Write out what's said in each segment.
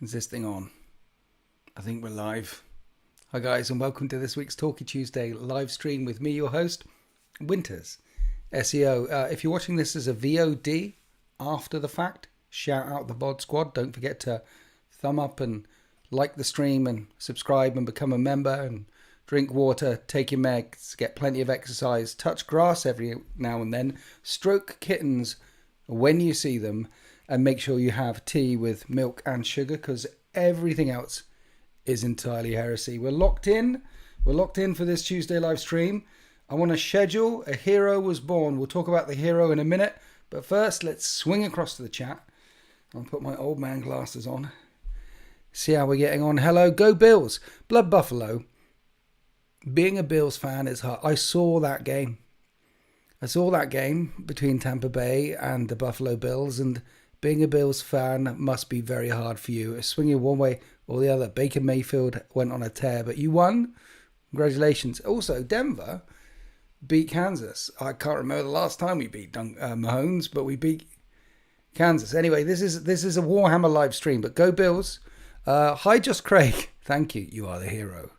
Is this thing on? I think we're live. Hi guys, and welcome to this week's Talkie Tuesday live stream with me, your host, Winters, SEO. If you're watching this as a VOD after the fact, shout out the Bod Squad. Don't forget to thumb up and like the stream and subscribe and become a member and drink water, take your meds, get plenty of exercise, touch grass every now and then, stroke kittens when you see them, and make sure you have tea with milk and sugar because everything else is entirely heresy. We're locked in. We're locked in for this Tuesday live stream. I want to schedule A Hero Was Born. We'll talk about the hero in a minute. But first, let's swing across to the chat. I'll put my old man glasses on. See how we're getting on. Hello, go Bills. Blood Buffalo. Being a Bills fan is hard. I saw that game. I saw that game between Tampa Bay and the Buffalo Bills, and being a Bills fan must be very hard for you. Swinging one way or the other. Baker Mayfield went on a tear, but you won. Congratulations. Also, Denver beat Kansas. I can't remember the last time we beat Mahomes, but we beat Kansas. Anyway, this is a Warhammer live stream, but go Bills. Hi, Just Craig. Thank you. You are the hero.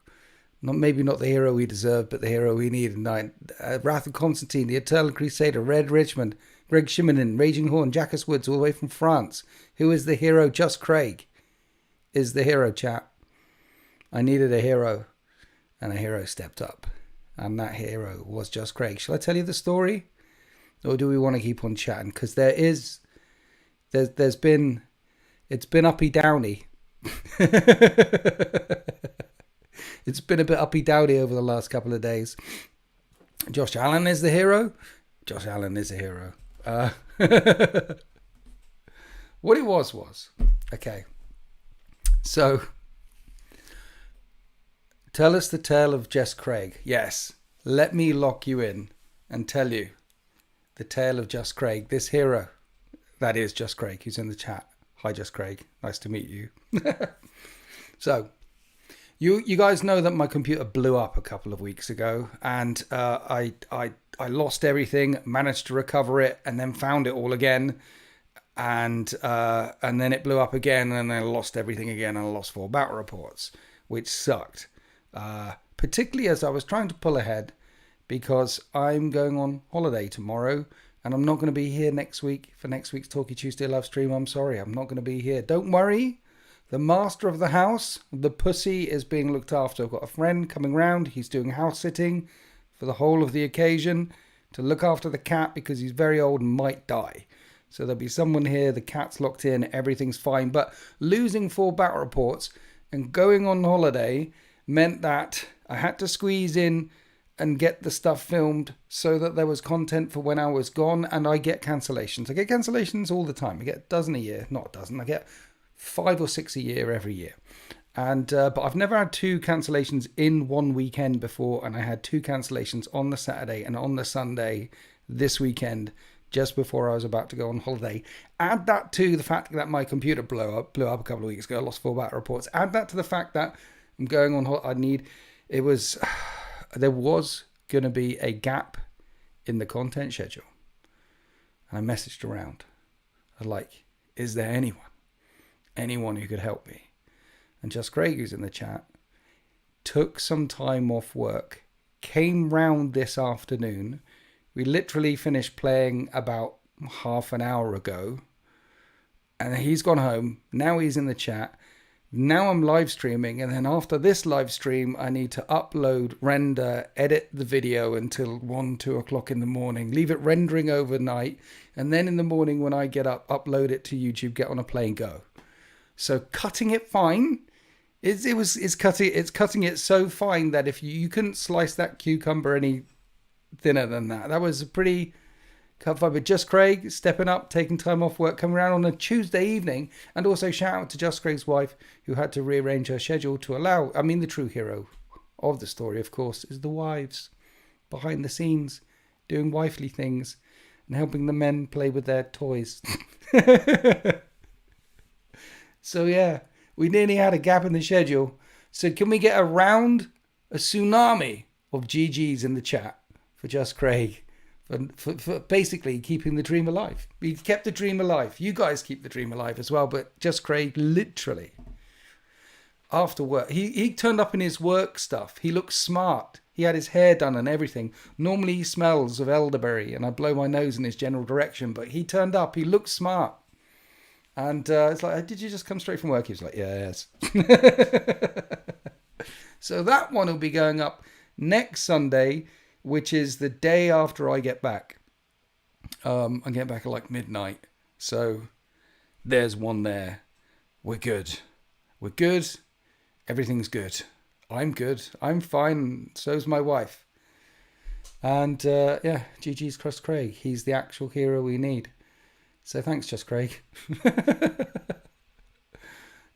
Maybe not the hero we deserve, but the hero we need tonight. Wrath of Constantine, the Eternal Crusader, Red Richmond, Greg Shimonin, Raging Horn, Jackus Woods, all the way from France. Who is the hero? Just Craig is the hero, chat. I needed a hero, and a hero stepped up. And that hero was Just Craig. Shall I tell you the story? Or do we want to keep on chatting? Because it's been uppy downy. It's been a bit uppy downy over the last couple of days. Josh Allen is the hero. Josh Allen is a hero. What it was. Okay. So, tell us the tale of Jess Craig. Yes. Let me lock you in and tell you the tale of Just Craig. This hero, that is Just Craig, who's in the chat. Hi, Just Craig. Nice to meet you. So, you guys know that my computer blew up a couple of weeks ago, and I lost everything, managed to recover it, and then found it all again, and then it blew up again, and then I lost everything again, and I lost 4 battle reports, which sucked. Particularly as I was trying to pull ahead, because I'm going on holiday tomorrow, and I'm not going to be here next week for next week's Talkie Tuesday live stream. I'm sorry, I'm not going to be here. Don't worry. The master of the house, the pussy, is being looked after. I've got a friend coming round. He's doing house sitting for the whole of the occasion to look after the cat because he's very old and might die. So there'll be someone here. The cat's locked in. Everything's fine. But losing 4 battle reports and going on holiday meant that I had to squeeze in and get the stuff filmed so that there was content for when I was gone. And I get cancellations. I get cancellations all the time. I get a dozen a year. Not a dozen. I get 5 or 6 a year every year. And but I've never had 2 cancellations in one weekend before, and I had 2 cancellations on the Saturday and on the Sunday this weekend just before I was about to go on holiday. Add that to the fact that my computer blew up a couple of weeks ago. I lost 4 battle reports. Add that to the fact that I'm going on holiday. There was going to be a gap in the content schedule. And I messaged around. I was like, is there anyone who could help me? And Just Craig, who's in the chat, took some time off work, came round this afternoon. We literally finished playing about half an hour ago, and he's gone home. Now he's in the chat. Now I'm live streaming, and then after this live stream, I need to upload, render, edit the video until 1-2 o'clock in the morning, leave it rendering overnight, and then in the morning when I get up, upload it to YouTube, get on a plane, go. So cutting it fine, it's cutting it so fine that if you couldn't slice that cucumber any thinner than that. That was a pretty cut fine. But Just Craig stepping up, taking time off work, coming around on a Tuesday evening, and also shout out to Just Craig's wife who had to rearrange her schedule to allow. I mean, the true hero of the story, of course, is the wives behind the scenes doing wifely things and helping the men play with their toys. So yeah, we nearly had a gap in the schedule. So can we get a tsunami of GGs in the chat for Just Craig? For basically keeping the dream alive. We kept the dream alive. You guys keep the dream alive as well. But Just Craig literally after work. He turned up in his work stuff. He looked smart. He had his hair done and everything. Normally he smells of elderberry and I blow my nose in his general direction, but he turned up. He looked smart. And it's like, did you just come straight from work? He was like, yes. So that one will be going up next Sunday, which is the day after I get back. I get back at like midnight. So there's one there. We're good. We're good. Everything's good. I'm good. I'm fine. So's my wife. And yeah, GG's Just Craig. He's the actual hero we need. So thanks, Just Craig.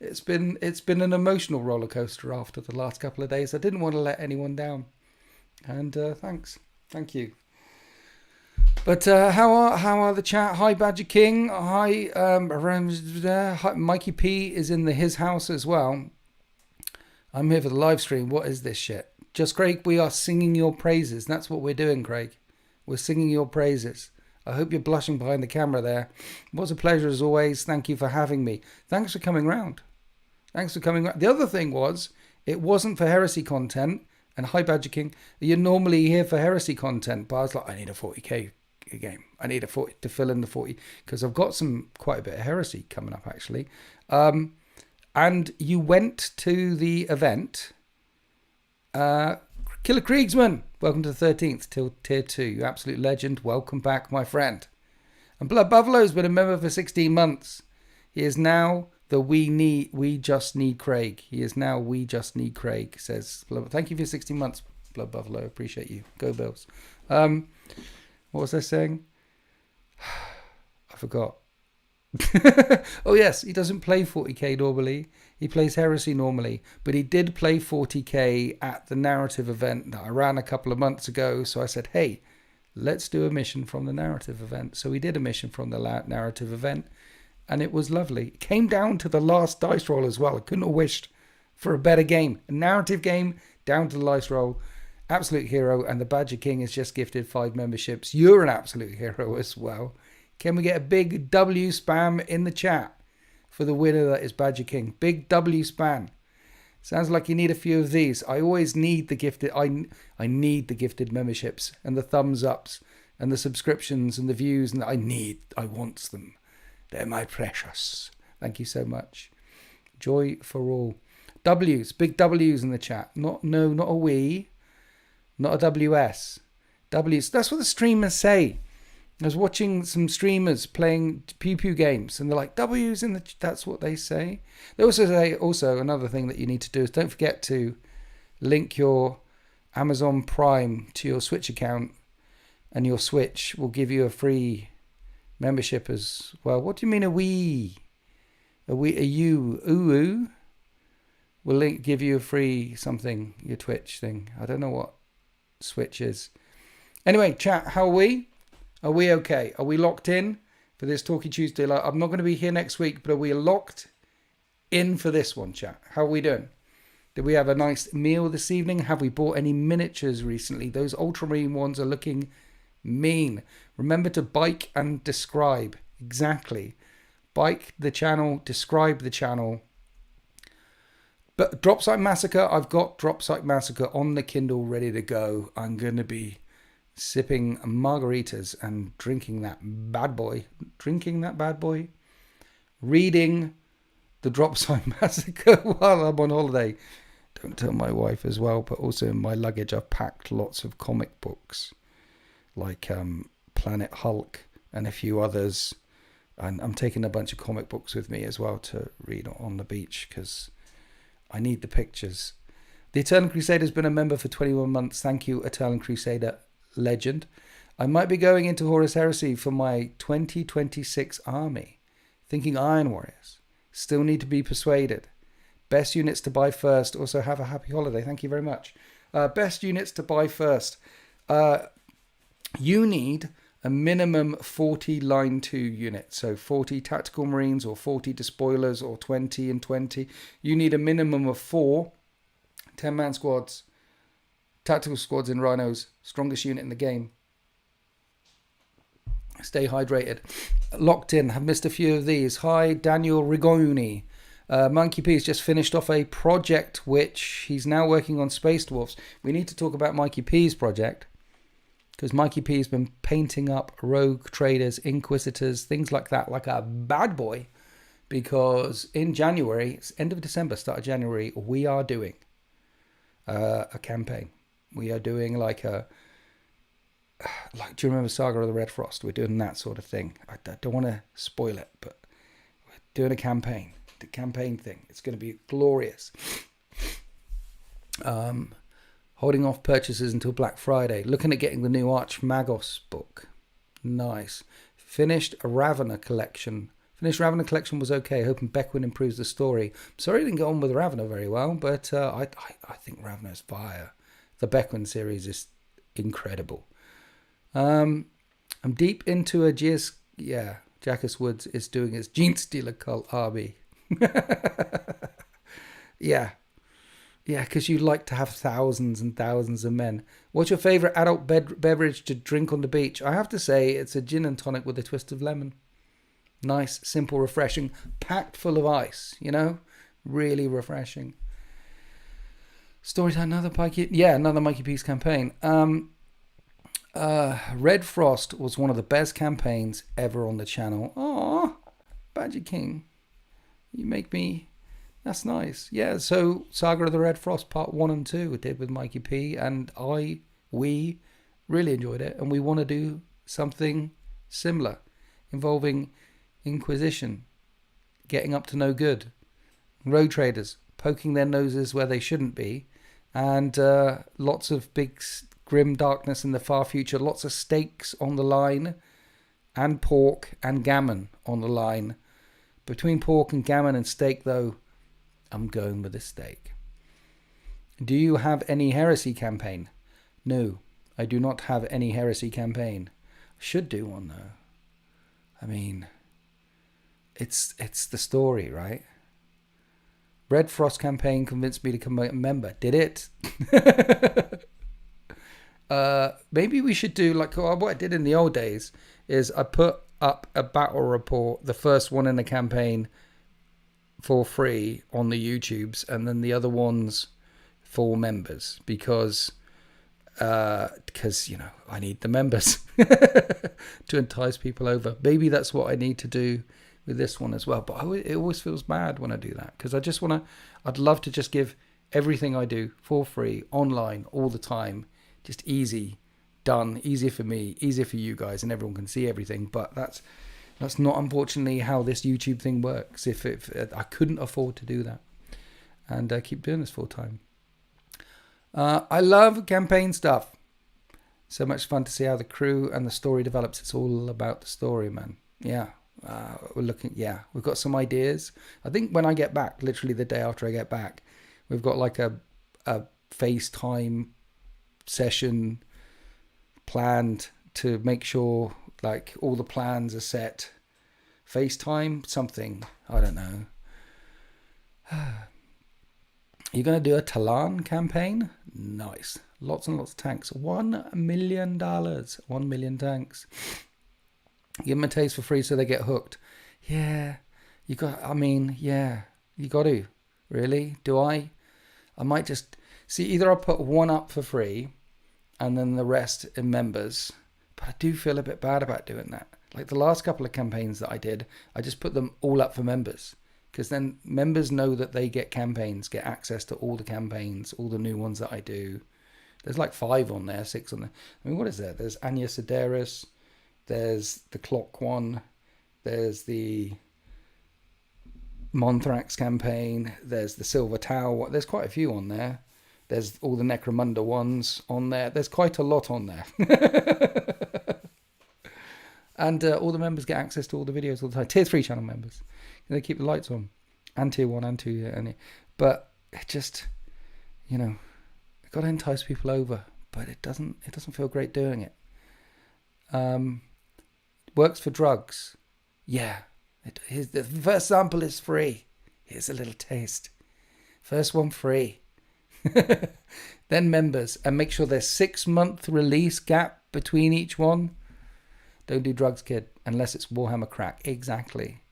It's been an emotional roller coaster after the last couple of days. I didn't want to let anyone down. And thanks. Thank you. But how are the chat? Hi, Badger King. Hi, Mikey P is in his house as well. I'm here for the live stream. What is this shit? Just Craig, we are singing your praises. That's what we're doing, Craig. We're singing your praises. I hope you're blushing behind the camera there. It was a pleasure as always. Thank you for having me. Thanks for coming round. Thanks for coming round. The other thing was, it wasn't for heresy content. And hi, Badger King. You're normally here for heresy content, but I was like, I need a 40k game. I need a 40 to fill in the 40 because I've got quite a bit of heresy coming up actually. And you went to the event. Killer Kriegsman, welcome to the 13th till tier 2. You absolute legend. Welcome back, my friend. And Blood Buffalo's been a member for 16 months. He is now the We Just Need Craig. He is now We Just Need Craig, says Blood. Thank you for 16 months, Blood Buffalo. Appreciate you. Go Bills. What was I saying? I forgot. Oh yes, he doesn't play 40k normally. He plays Heresy normally, but he did play 40k at the narrative event that I ran a couple of months ago. So I said, hey, let's do a mission from the narrative event. So we did a mission from the narrative event, and it was lovely. It came down to the last dice roll as well. I couldn't have wished for a better game. A narrative game down to the dice roll. Absolute hero, and the Badger King has just gifted 5 memberships. You're an absolute hero as well. Can we get a big W spam in the chat for the winner that is Badger King? Big W spam. Sounds like you need a few of these. I always need the gifted. I need the gifted memberships and the thumbs ups and the subscriptions and the views, and I want them. They're my precious. Thank you so much. Joy for all. W's, big W's in the chat. Not a we, not a WS. W's. That's what the streamers say. I was watching some streamers playing Pew Pew games, and they're like, W's in the... That's what they say. They also say, another thing that you need to do is don't forget to link your Amazon Prime to your Switch account, and your Switch will give you a free membership as well. What do you mean a we? A you? Ooh? Will give you a free something, your Twitch thing. I don't know what Switch is. Anyway, chat, how are we? Are we okay? Are we locked in for this Talkie Tuesday? I'm not going to be here next week, but are we locked in for this one, chat? How are we doing? Did we have a nice meal this evening? Have we bought any miniatures recently? Those ultramarine ones are looking mean. Remember to bike and describe. Exactly. Bike the channel, describe the channel. But Dropsite Massacre, I've got Dropsite Massacre on the Kindle ready to go. I'm going to be sipping margaritas and drinking that bad boy. Reading the Dropsite Massacre while I'm on holiday. Don't tell my wife as well, but also in my luggage I've packed lots of comic books like Planet Hulk and a few others. And I'm taking a bunch of comic books with me as well to read on the beach because I need the pictures. The Eternal Crusader has been a member for 21 months. Thank you, Eternal Crusader legend. I might be going into Horus Heresy for my 2026 army. Thinking Iron Warriors. Still need to be persuaded. Best units to buy first. Also have a happy holiday. Thank you very much. Best units to buy first. You need a minimum 40 line 2 units. So 40 tactical marines or 40 despoilers or 20 and 20. You need a minimum of 4 10-man squads. Tactical squads in rhinos. Strongest unit in the game. Stay hydrated. Locked in. Have missed a few of these. Hi, Daniel Rigoni. Monkey P's just finished off a project which he's now working on Space Dwarfs. We need to talk about Mikey P's project, because Mikey P's been painting up rogue traders, inquisitors, things like that, like a bad boy. Because in January, end of December, start of January, we are doing a campaign. We are doing do you remember Saga of the Red Frost? We're doing that sort of thing. I don't want to spoil it, but we're doing a campaign. The campaign thing. It's going to be glorious. Holding off purchases until Black Friday. Looking at getting the new Archmagos book. Nice. Finished Ravenna collection was okay. Hoping Beckwin improves the story. Sorry I didn't get on with Ravenna very well, but I think Ravenna's fire. The Beckwin series is incredible. I'm deep into a Jackus Woods is doing his Gene Stealer cult RB. Yeah, because you like to have thousands and thousands of men. What's your favourite adult beverage to drink on the beach? I have to say it's a gin and tonic with a twist of lemon. Nice, simple, refreshing, packed full of ice, really refreshing. Storytime, another Mikey P's campaign. Red Frost was one of the best campaigns ever on the channel. Aww, Badger King. You make me... That's nice. Yeah, so Saga of the Red Frost Part 1 and 2 we did with Mikey P. And we really enjoyed it. And we want to do something similar involving Inquisition, getting up to no good, road traders, poking their noses where they shouldn't be, and lots of big grim darkness in the far future, lots of steaks on the line, and pork and gammon on the line. Between pork and gammon and steak, though, I'm going with the steak. Do you have any heresy campaign? No, I do not have any heresy campaign. I should do one, though. I mean, it's the story, right? Red Frost campaign convinced me to become a member. Did it? Maybe we should do what I did in the old days is I put up a battle report, the first one in the campaign, for free on the YouTubes, and then the other ones for members, because I need the members to entice people over. Maybe that's what I need to do with this one as well. But it always feels bad when I do that, because I'd love to just give everything I do for free online all the time, just easy, done, easier for me, easier for you guys, and everyone can see everything. But that's not, unfortunately, how this YouTube thing works. If I couldn't afford to do that and keep doing this full time. I love campaign stuff. So much fun to see how the crew and the story develops. It's all about the story, man. Yeah. We've got some ideas. I think when I get back, literally the day after I get back, we've got a FaceTime session planned to make sure all the plans are set. FaceTime something, I don't know. You're going to do a Talan campaign? Nice. Lots and lots of tanks. $1 million. 1 million tanks. Give them a taste for free so they get hooked. Yeah. You got to. Really? Do I? I might just... See, either I'll put one up for free and then the rest in members. But I do feel a bit bad about doing that. Like the last couple of campaigns that I did, I just put them all up for members. Because then members know that they get campaigns, get access to all the campaigns, all the new ones that I do. There's 5 on there, 6 on there. I mean, what is there? There's Anya Sedaris. There's the Clock one. There's the Monthrax campaign. There's the Silver Tower. There's quite a few on there. There's all the Necromunda ones on there. There's quite a lot on there. And all the members get access to all the videos all the time. Tier 3 channel members. They keep the lights on. And Tier 1 and 2. But it just, got to entice people over. But it doesn't feel great doing it. Works for drugs. Yeah. The first sample is free. Here's a little taste. First one free. Then members. And make sure there's 6-month release gap between each one. Don't do drugs, kid, unless it's Warhammer crack. Exactly.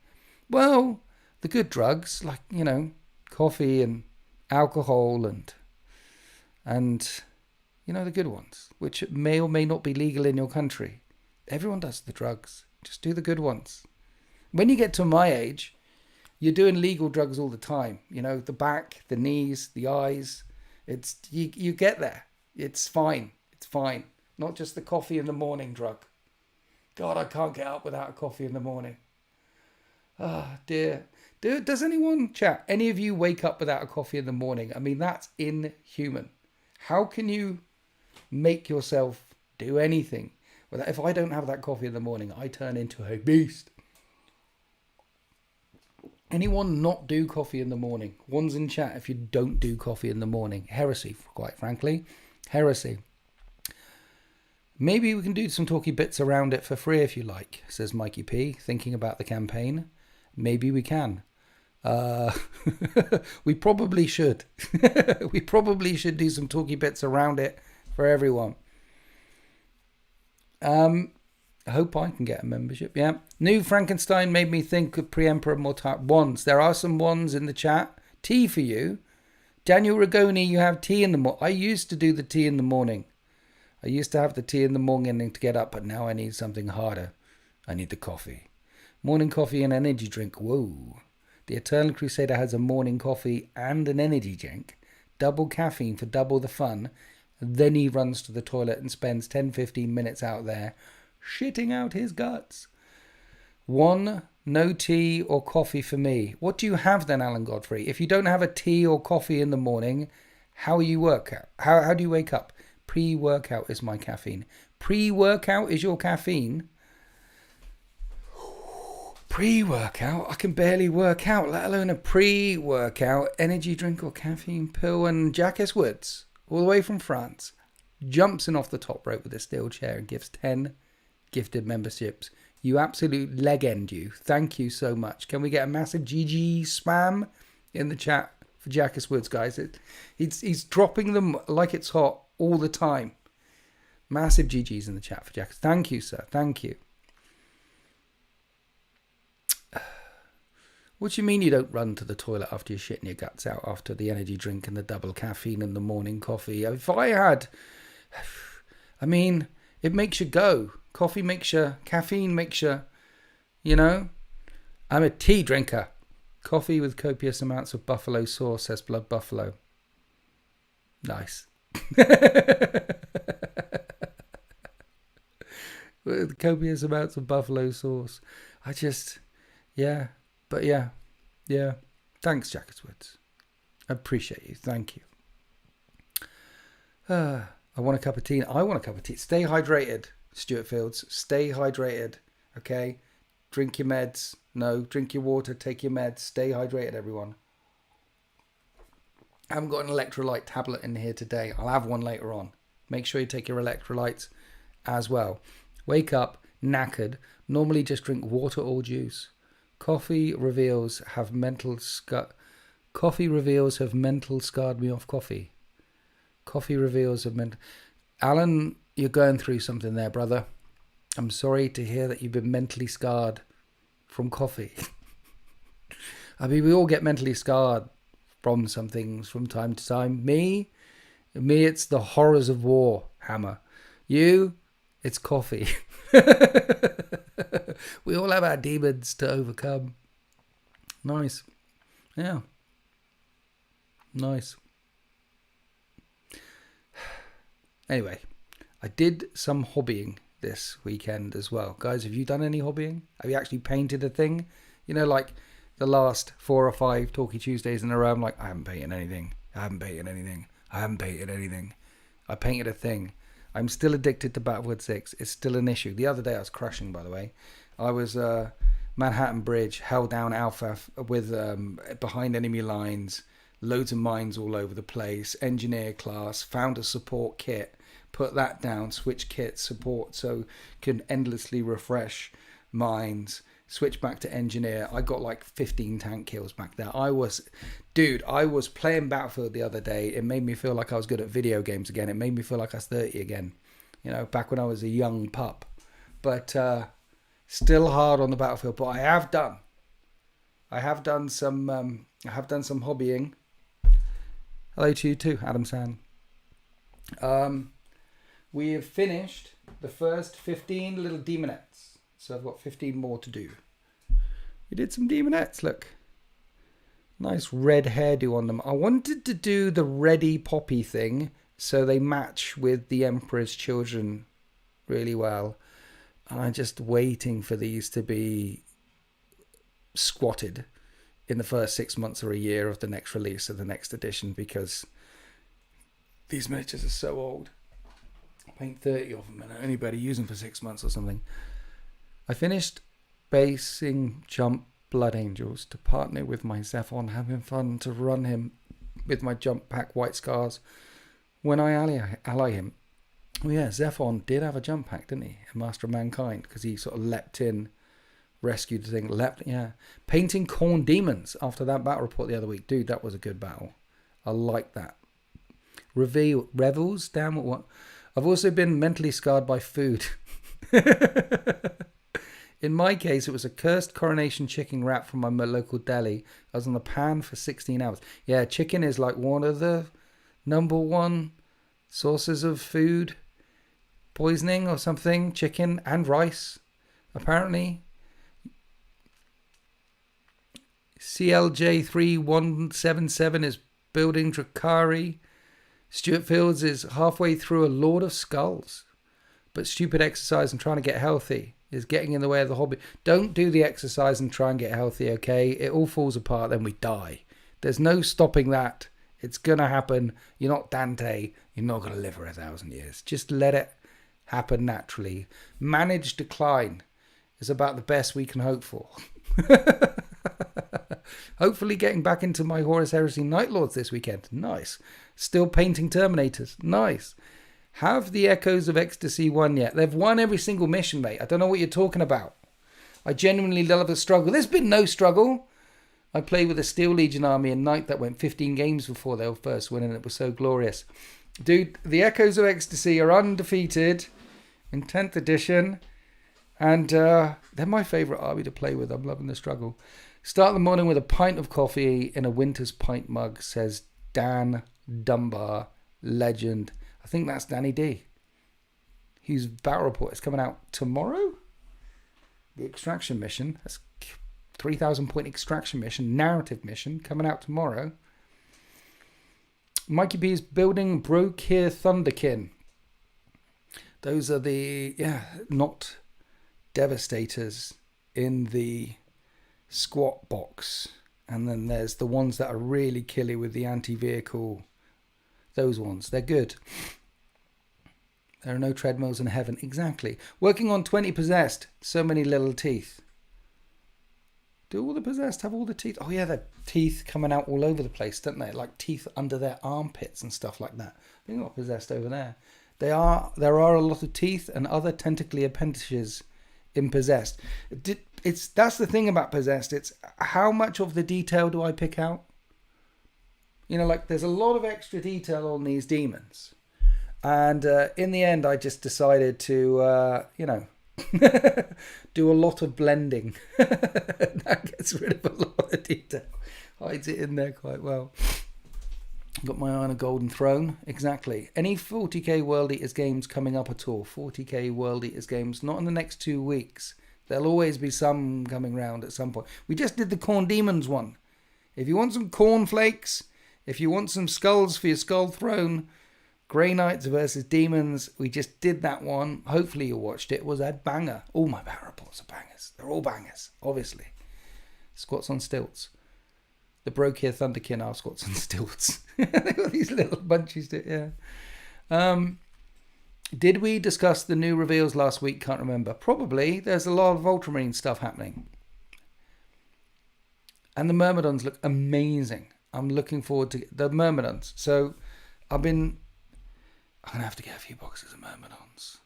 Well, the good drugs, like, you know, coffee and alcohol and you know, the good ones, which may or may not be legal in your country. Everyone does the drugs. Just do the good ones. When you get to my age, you're doing legal drugs all the time. You know, the back, the knees, the eyes. It's you get there. It's fine. It's fine. Not just the coffee in the morning drug. God, I can't get up without a coffee in the morning. Ah, dear. Does anyone chat? Any of you wake up without a coffee in the morning? I mean, that's inhuman. How can you make yourself do anything? Well, if I don't have that coffee in the morning, I turn into a beast. Anyone not do coffee in the morning? One's in chat if you don't do coffee in the morning. Heresy, quite frankly. Heresy. Maybe we can do some talky bits around it for free if you like, says Mikey P, thinking about the campaign. Maybe we can. We probably should. We probably should do some talky bits around it for everyone. I hope I can get a membership. Yeah. New Frankenstein made me think of Pre-Emperor Mortar wands. There are some wands in the chat. Tea for you. Daniel Rigoni, you have tea in the morning. I used to do the tea in the morning. I used to have the tea in the morning to get up, but now I need something harder. I need the coffee. Morning coffee and energy drink. Whoa. The Eternal Crusader has a morning coffee and an energy drink. Double caffeine for double the fun. Then he runs to the toilet and spends 10-15 minutes out there shitting out his guts. 1, no tea or coffee for me. What do you have then, Alan Godfrey? If you don't have a tea or coffee in the morning, how do you work out? How do you wake up? Pre-workout is my caffeine. Pre-workout is your caffeine? Pre-workout? I can barely work out, let alone a pre-workout energy drink or caffeine pill. And Jacques Woods, all the way from France, jumps in off the top rope with a steel chair and gives 10 gifted memberships. You absolute legend, you. Thank you so much. Can we get a massive GG spam in the chat for Jacques Woods, guys? He's dropping them like it's hot all the time. Massive GGs in the chat for Jacques. Thank you, sir. Thank you. What do you mean you don't run to the toilet after you're shitting your guts out after the energy drink and the double caffeine and the morning coffee? If I had... I mean, it makes you go. Coffee makes you... Caffeine makes you... You know? I'm a tea drinker. Coffee with copious amounts of buffalo sauce, says Blood Buffalo. Nice. With copious amounts of buffalo sauce. I just... Yeah. But yeah. Thanks, Jacques Woods. I appreciate you. Thank you. I want a cup of tea. I want a cup of tea. Stay hydrated, Stuart Fields. Stay hydrated. Okay? Drink your meds. No, drink your water. Take your meds. Stay hydrated, everyone. I haven't got an electrolyte tablet in here today. I'll have one later on. Make sure you take your electrolytes as well. Wake up knackered. Normally just drink water or juice. Coffee reveals have mental scarred me off coffee. Coffee reveals have mental... Alan, you're going through something there, brother. I'm sorry to hear that you've been mentally scarred from coffee. I mean, we all get mentally scarred from some things from time to time. Me, it's the horrors of war, Hammer. You, it's coffee. We all have our demons to overcome. Nice. Yeah. Nice. Anyway, I did some hobbying this weekend as well. Guys, have you done any hobbying? Have you actually painted a thing? You know, like the last 4 or 5 Talky Tuesdays in a row, I'm like, I haven't painted anything. I painted a thing. I'm still addicted to Battlefield 6. It's still an issue. The other day I was crushing, by the way. I was Manhattan Bridge, held down Alpha with behind enemy lines, loads of mines all over the place, engineer class, found a support kit, put that down, switch kit support so can endlessly refresh mines, switch back to engineer. I got like 15 tank kills back there. I was playing Battlefield the other day. It made me feel like I was good at video games again. It made me feel like I was 30 again, you know, back when I was a young pup. But still hard on the battlefield. But I have done I have done some hobbying. Hello to you too, Adam San. We have finished the first 15 little demonettes, so I've got 15 more to do. We did some demonettes, look. Nice red hairdo on them. I wanted to do the ready poppy thing so they match with the Emperor's Children really well. And I'm just waiting for these to be squatted in the first 6 months or a year of the next release of the next edition, because these miniatures are so old. I paint 30 of them and I only better use them for 6 months or something. I finished basing Jump Blood Angels to partner with my Zephon, having fun to run him with my Jump Pack White Scars when I ally him. Oh yeah, Zephon did have a Jump Pack, didn't he? A Master of Mankind, because he sort of leapt in, rescued the thing, Painting Khorne Demons after that battle report the other week. Dude, that was a good battle. I like that. Revels, damn what? I've also been mentally scarred by food. In my case, it was a cursed coronation chicken wrap from my local deli. I was on the pan for 16 hours. Yeah, chicken is like one of the number one sources of food poisoning or something. Chicken and rice, apparently. CLJ3177 is building Drakari. Stuart Fields is halfway through a Lord of Skulls. But stupid exercise and trying to get healthy is getting in the way of the hobby. Don't do the exercise and try and get healthy, okay? It all falls apart, then we die. There's no stopping that. It's going to happen. You're not Dante. You're not going to live for 1,000 years. Just let it happen naturally. Managed decline is about the best we can hope for. Hopefully getting back into my Horus Heresy Night Lords this weekend. Nice. Still painting Terminators. Nice. Have the Echoes of Ecstasy won yet? They've won every single mission, mate. I don't know what you're talking about. I genuinely love the struggle. There's been no struggle. I played with a Steel Legion army in Night that went 15 games before they were first win, and it was so glorious. Dude, the Echoes of Ecstasy are undefeated in 10th edition, and they're my favourite army to play with. I'm loving the struggle. Start the morning with a pint of coffee in a Winter's Pint mug, says Dan Dunbar, legend. I think that's Danny D, whose battle report is coming out tomorrow. The extraction mission, that's 3,000 point extraction mission, narrative mission, coming out tomorrow. Mikey B is building Brokir Thunderkin. Those are the, not Devastators in the squat box. And then there's the ones that are really killy with the anti-vehicle. Those ones, they're good. There are no treadmills in heaven. Exactly. Working on 20 possessed. So many little teeth. Do all the possessed have all the teeth? Oh yeah, the teeth coming out all over the place, don't they? Like teeth under their armpits and stuff like that. I think not possessed over there. There are a lot of teeth and other tentacly appendages in possessed. That's the thing about possessed. It's how much of the detail do I pick out? You know, like there's a lot of extra detail on these demons. And in the end, I just decided to, do a lot of blending. That gets rid of a lot of detail. Hides it in there quite well. Got my eye on a golden throne. Exactly. Any 40k World Eaters games coming up at all? 40k World Eaters games, not in the next 2 weeks. There'll always be some coming round at some point. We just did the Khorne Demons one. If you want some corn flakes, if you want some skulls for your skull throne, Grey Knights versus Demons, we just did that one. Hopefully you watched it. It was a banger. All my battle reports are bangers. They're all bangers, obviously. Squats on stilts. The Brokir Thunderkin are squats on stilts. They've got these little bunches to, yeah. Did we discuss the new reveals last week? Can't remember. Probably. There's a lot of Ultramarine stuff happening. And the Myrmidons look amazing. I'm looking forward to the Myrmidons. So I'm going to have to get a few boxes of Myrmidons.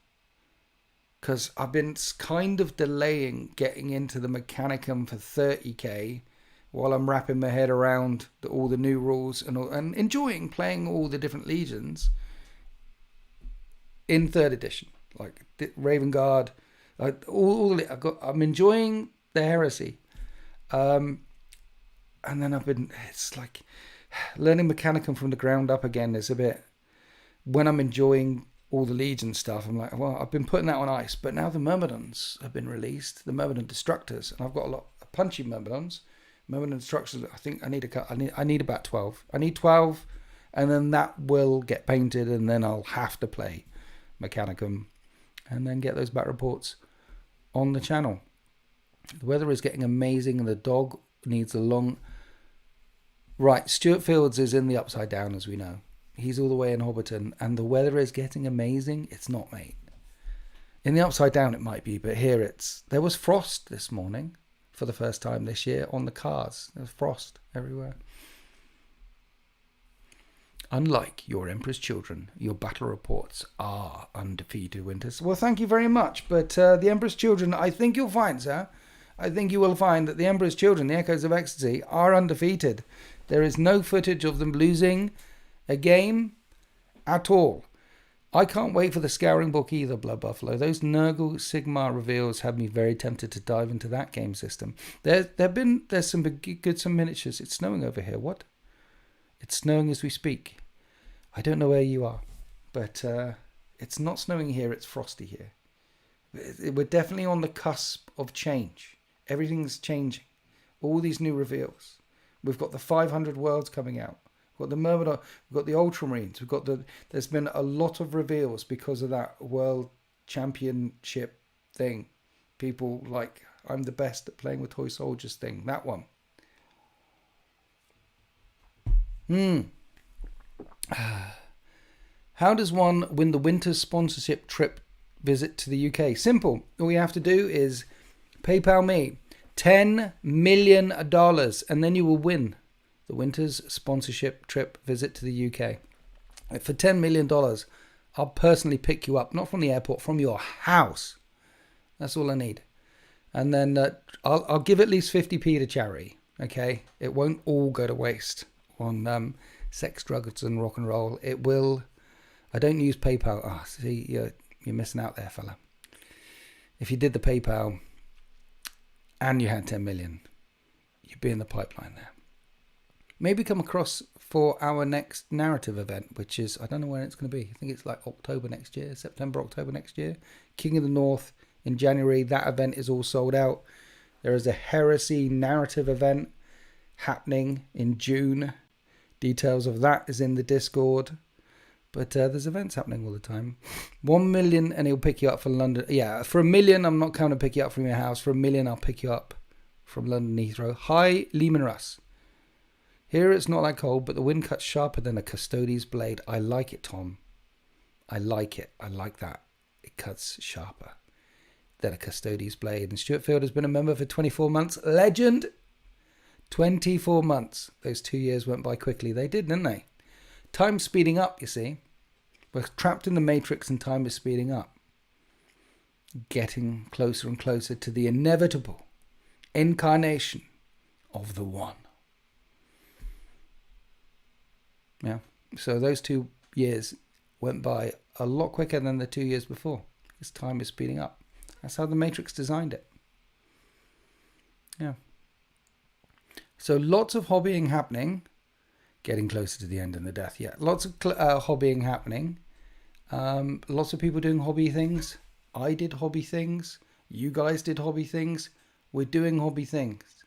Because I've been kind of delaying getting into the Mechanicum for 30k while I'm wrapping my head around all the new rules and enjoying playing all the different legions in 3rd edition. Like Raven Guard. I'm enjoying the Heresy. and then it's like learning Mechanicum from the ground up again is a bit, when I'm enjoying all the Legion stuff, I'm like, well, I've been putting that on ice, but now the Myrmidons have been released, the Myrmidon Destructors, and I've got a lot of punchy Myrmidons. Myrmidon Destructors, I think I need about 12. I need 12, and then that will get painted, and then I'll have to play Mechanicum, and then get those back reports on the channel. The weather is getting amazing, and the dog needs a long... Right, Stuart Fields is in the Upside Down, as we know. He's all the way in Hobbiton, and the weather is getting amazing. It's not, mate. In the Upside Down it might be, but here there was frost this morning for the first time this year on the cars. There's frost everywhere. Unlike your Emperor's Children, your battle reports are undefeated, Winters. Well, thank you very much, but the Emperor's Children, I think you'll find, sir, I think you will find that the Emperor's Children, the Echoes of Ecstasy, are undefeated. There is no footage of them losing a game at all. I can't wait for the Scouring Book either, Blood Buffalo. Those Nurgle Sigmar reveals have me very tempted to dive into that game system. There's some good miniatures. It's snowing over here. What? It's snowing as we speak. I don't know where you are, but it's not snowing here. It's frosty here. We're definitely on the cusp of change. Everything's changing. All these new reveals. We've got the 500 worlds coming out. We've got the Myrmidon, we've got the Ultramarines, there's been a lot of reveals because of that World Championship thing. People like, I'm the best at playing with toy soldiers thing. That one. How does one win the winter sponsorship trip visit to the UK? Simple. All you have to do is PayPal me $10 million, and then you will win the winter's sponsorship trip visit to the UK. For $10 million, I'll personally pick you up, not from the airport, from your house. That's all I need. And then I'll give at least 50p to charity, okay? It won't all go to waste on sex, drugs, and rock and roll. It will. I don't use PayPal. See, you're missing out there, fella. If you did the PayPal and you had 10 million, you'd be in the pipeline there. Maybe come across for our next narrative event, which is, I don't know when it's going to be. I think it's like October next year, September, October next year. King of the North in January. That event is all sold out. There is a Heresy narrative event happening in June. Details of that is in the Discord. But there's events happening all the time. 1 million and he'll pick you up from London. Yeah, for $1 million, I'm not coming to pick you up from your house. For $1 million, I'll pick you up from London Heathrow. Hi, Lehman Russ. Here it's not that cold, but the wind cuts sharper than a Custodes blade. I like it, Tom. I like it. I like that. It cuts sharper than a Custodes blade. And Stuart Field has been a member for 24 months. Legend. 24 months. Those 2 years went by quickly. They did, didn't they? Time's speeding up, you see. We're trapped in the Matrix and time is speeding up. Getting closer and closer to the inevitable incarnation of the One. Yeah. So those 2 years went by a lot quicker than the 2 years before. Because time is speeding up. That's how the Matrix designed it. Yeah. So lots of hobbying happening. Getting closer to the end and the death. Yeah. Lots of hobbying happening. Lots of people doing hobby things. I did hobby things. You guys did hobby things. We're doing hobby things.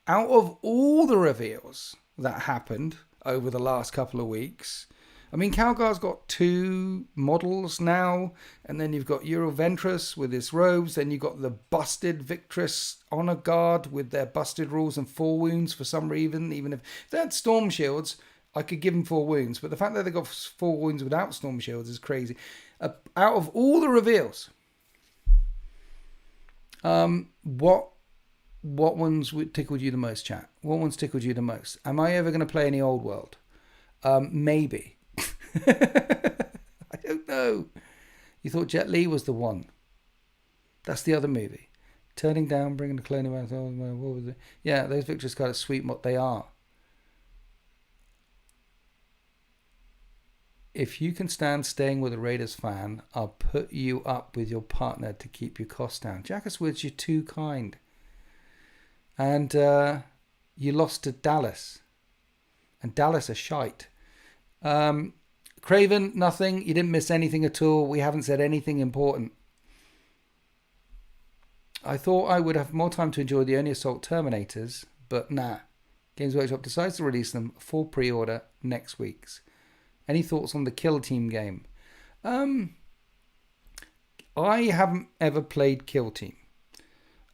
Out of all the reveals that happened over the last couple of weeks, I mean, Calgar's got 2 models now, and then you've got Euroventris with his robes, then you've got the busted Victress Honor Guard with their busted rules and 4 wounds for some reason. Even if they had Storm Shields, I could give them 4 wounds, but the fact that they got 4 wounds without Storm Shields is crazy. Out of all the reveals, what ones tickled you the most, chat? What ones tickled you the most? Am I ever going to play any Old World? Maybe. I don't know. You thought Jet Li was the one. That's the other movie. Turning Down, Bringing the Clone of what was it? Yeah, those Victress cards are sweet what they are. If you can stand staying with a Raiders fan, I'll put you up with your partner to keep your costs down. Jackus Woods, you're too kind. And You lost to Dallas. And Dallas are shite. Craven, nothing. You didn't miss anything at all. We haven't said anything important. I thought I would have more time to enjoy the Only Assault Terminators, but nah. Games Workshop decides to release them for pre-order next week's. Any thoughts on the Kill Team game? I haven't ever played Kill Team.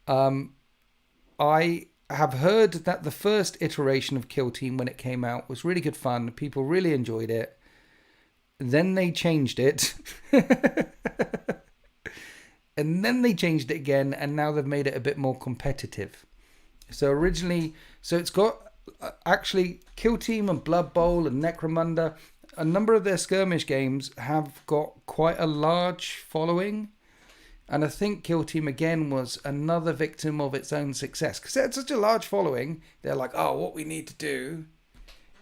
I have heard that the first iteration of Kill Team when it came out was really good fun. People really enjoyed it. Then they changed it. And then they changed it again, and now they've made it a bit more competitive. So originally, it's got actually Kill Team and Blood Bowl and Necromunda. A number of their skirmish games have got quite a large following. And I think Kill Team again was another victim of its own success. Because it had such a large following, they're like, oh, what we need to do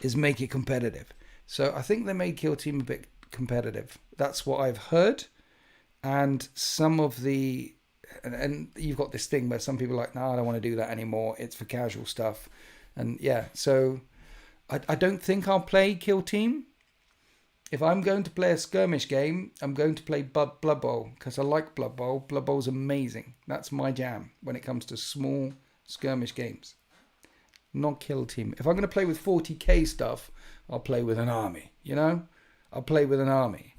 is make it competitive. So I think they made Kill Team a bit competitive. That's what I've heard. And some of the... And you've got this thing where some people are like, no, I don't want to do that anymore. It's for casual stuff. And yeah, so I don't think I'll play Kill Team. If I'm going to play a skirmish game, I'm going to play Blood Bowl because I like Blood Bowl. Blood Bowl's amazing. That's my jam when it comes to small skirmish games. Not Kill Team. If I'm going to play with 40k stuff, I'll play with an army, you know? I'll play with an army.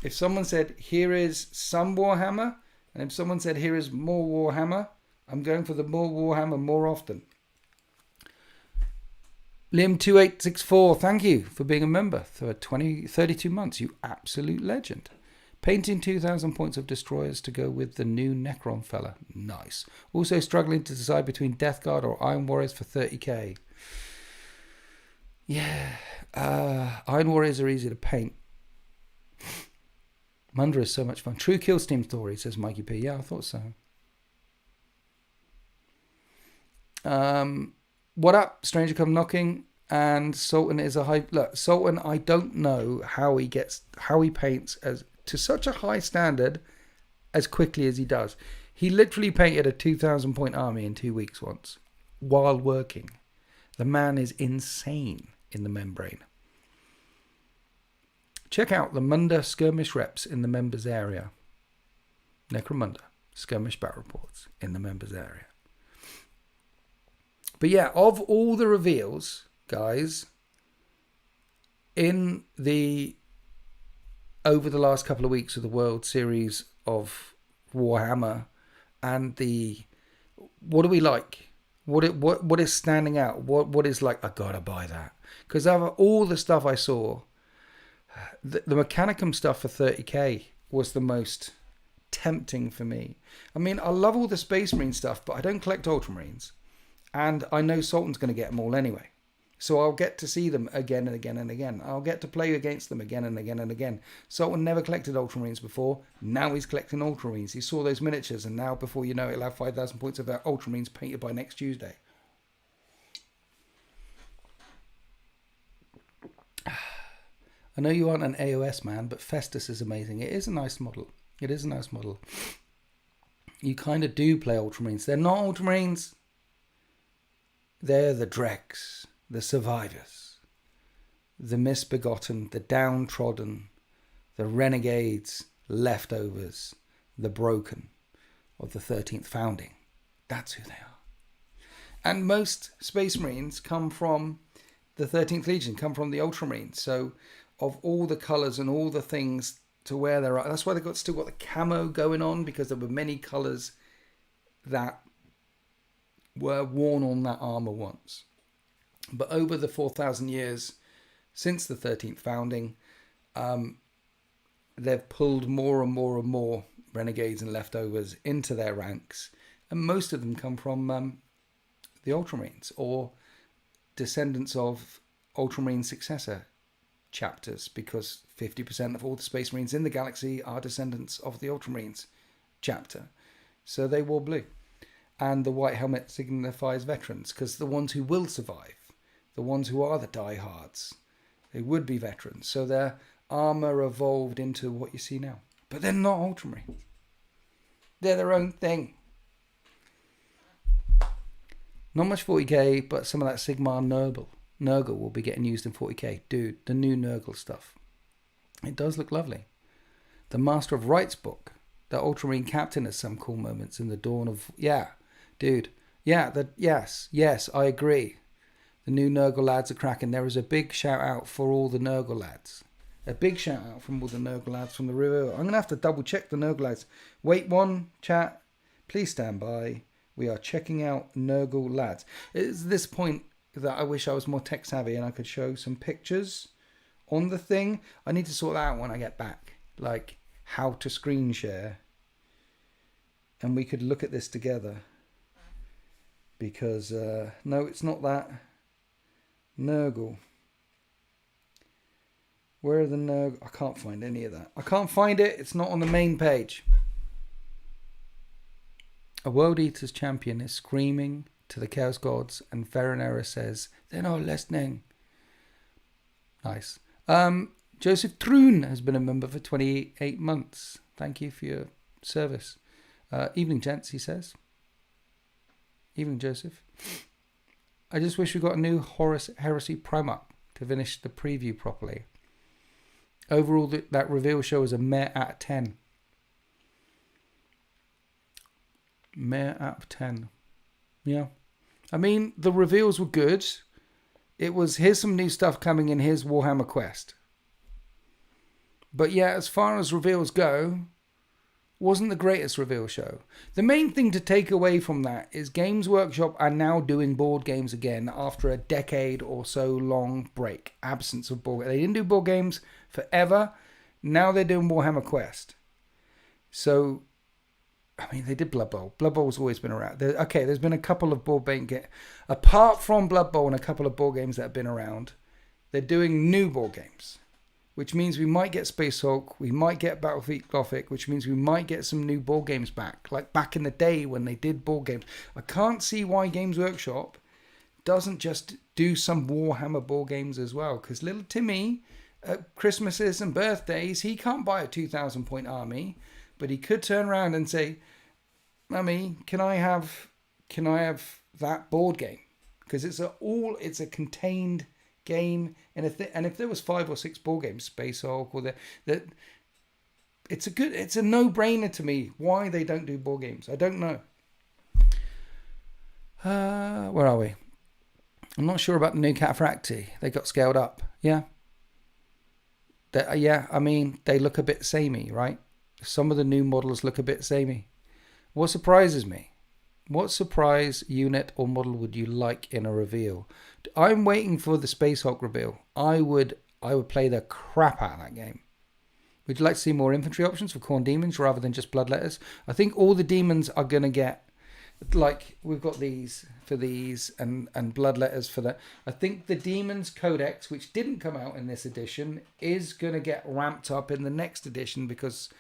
If someone said, here is some Warhammer, and if someone said, here is more Warhammer, I'm going for the more Warhammer more often. Liam2864, thank you for being a member for 32 months. You absolute legend. Painting 2,000 points of destroyers to go with the new Necron fella. Nice. Also struggling to decide between Death Guard or Iron Warriors for 30k. Yeah. Iron Warriors are easy to paint. Munda is so much fun. True Kill Steam story, says Mikey P. Yeah, I thought so. What up? Stranger Come Knocking. And Sultan is a high... Look, Sultan, I don't know how he paints as to such a high standard as quickly as he does. He literally painted a 2,000 point army in 2 weeks once while working. The man is insane in the membrane. Check out the Munda skirmish reps in the members area. Necromunda skirmish battle reports in the members area. But yeah, of all the reveals, guys, over the last couple of weeks of the World Series of Warhammer and what do we like? What is standing out? What is like, I gotta buy that? Because out of all the stuff I saw, the Mechanicum stuff for 30k was the most tempting for me. I mean, I love all the Space Marine stuff, but I don't collect Ultramarines. And I know Sultan's going to get them all anyway. So I'll get to see them again and again and again. I'll get to play against them again and again and again. Sultan never collected Ultramarines before. Now he's collecting Ultramarines. He saw those miniatures, and now, before you know it, he'll have 5,000 points of Ultramarines painted by next Tuesday. I know you aren't an AOS man, but Festus is amazing. It is a nice model. It is a nice model. You kind of do play Ultramarines. They're not Ultramarines. They're the dregs, the survivors, the misbegotten, the downtrodden, the renegades, leftovers, the broken of the 13th founding. That's who they are. And most Space Marines come from the 13th Legion, come from the Ultramarines. So of all the colours and all the things to where they're at, that's why they've still got the camo going on, because there were many colours that were worn on that armour once. But over the 4,000 years since the 13th founding, they've pulled more and more and more renegades and leftovers into their ranks. And most of them come from the Ultramarines or descendants of Ultramarine successor chapters, because 50% of all the Space Marines in the galaxy are descendants of the Ultramarines chapter. So they wore blue. And the white helmet signifies veterans, because the ones who will survive, the ones who are the diehards, they would be veterans. So their armour evolved into what you see now. But they're not Ultramarines. They're their own thing. Not much 40k, but some of that Sigmar Nurgle will be getting used in 40k. Dude, the new Nurgle stuff. It does look lovely. The Master of Rites book. The Ultramarine Captain has some cool moments in the Dawn of... Yeah, dude. Yeah, yes, I agree. The new Nurgle lads are cracking. There is a big shout out for all the Nurgle lads. A big shout out from all the Nurgle lads from the review. I'm going to have to double check the Nurgle lads. Wait one, chat. Please stand by. We are checking out Nurgle lads. It's this point that I wish I was more tech savvy and I could show some pictures on the thing. I need to sort that out when I get back. Like how to screen share. And we could look at this together. Because, no, it's not that. Nurgle. Where are the Nurgle? I can't find any of that. I can't find it. It's not on the main page. A World Eater's champion is screaming to the Chaos Gods, and Veronera says, they're not listening. Nice. Joseph Troon has been a member for 28 months. Thank you for your service. Evening, gents, he says. Evening, Joseph. I just wish we got a new Horus Heresy Primarch to finish the preview properly. Overall, that reveal show was a meh out of 10. Meh out of 10. Yeah. I mean, the reveals were good. It was, here's some new stuff coming in, here's Warhammer Quest. But yeah, as far as reveals go, wasn't the greatest reveal show. The main thing to take away from that is Games Workshop are now doing board games again after a decade or so long break. Absence of board games. They didn't do board games forever. Now they're doing Warhammer Quest. So, I mean, they did Blood Bowl. Blood Bowl's always been around. There's been a couple of board games. Apart from Blood Bowl and a couple of board games that have been around, they're doing new board games. Which means we might get Space Hulk, we might get Battlefield Gothic, which means we might get some new board games back. Like back in the day when they did board games. I can't see why Games Workshop doesn't just do some Warhammer board games as well. Because little Timmy, at Christmases and birthdays, he can't buy a 2,000 point army. But he could turn around and say, Mummy, can I have that board game? Because it's a contained game, and if there was 5 or 6 board games, Space Hulk or that, it's a no-brainer to me why they don't do board games. I don't know. Where are we? I'm not sure about the new Cataphracti. They got scaled up. Yeah. I mean, they look a bit samey, right? Some of the new models look a bit samey. What surprises me? What surprise unit or model would you like in a reveal? I'm waiting for the Space Hulk reveal. I would play the crap out of that game. Would you like to see more infantry options for Khorne Demons rather than just Bloodletters? I think all the demons are going to get, like, we've got these for these and Bloodletters for that. I think the Demons Codex, which didn't come out in this edition, is going to get ramped up in the next edition because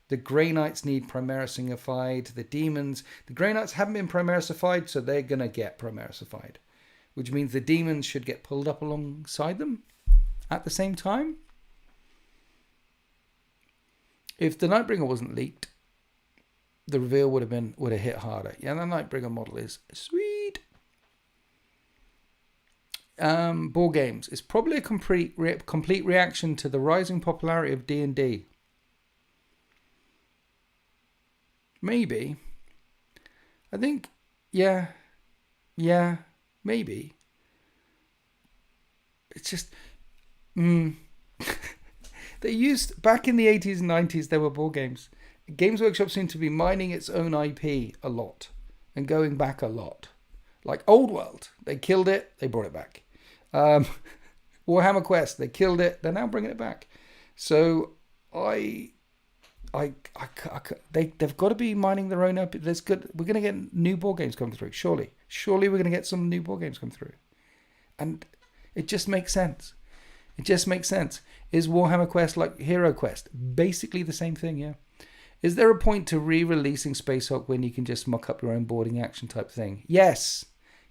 the Grey Knights need Primarisified. The Grey Knights haven't been Primarisified, so they're going to get Primarisified. Which means the demons should get pulled up alongside them at the same time. If the Nightbringer wasn't leaked, the reveal would have hit harder. Yeah, the Nightbringer model is sweet. Board games. It's probably a complete reaction to the rising popularity of D&D. Maybe. I think, yeah, maybe. It's just, they used, back in the 80s and 90s, there were board games. Games Workshop seemed to be mining its own IP a lot and going back a lot. Like Old World, they killed it, they brought it back. Warhammer Quest, they killed it, they're now bringing it back. So they've got to be mining their own up. We're going to get new board games coming through. Surely we're going to get some new board games come through, and it just makes sense. Is Warhammer Quest like Hero Quest? Basically the same thing, yeah. Is there a point to re-releasing Space Hulk when you can just mock up your own boarding action type thing? Yes.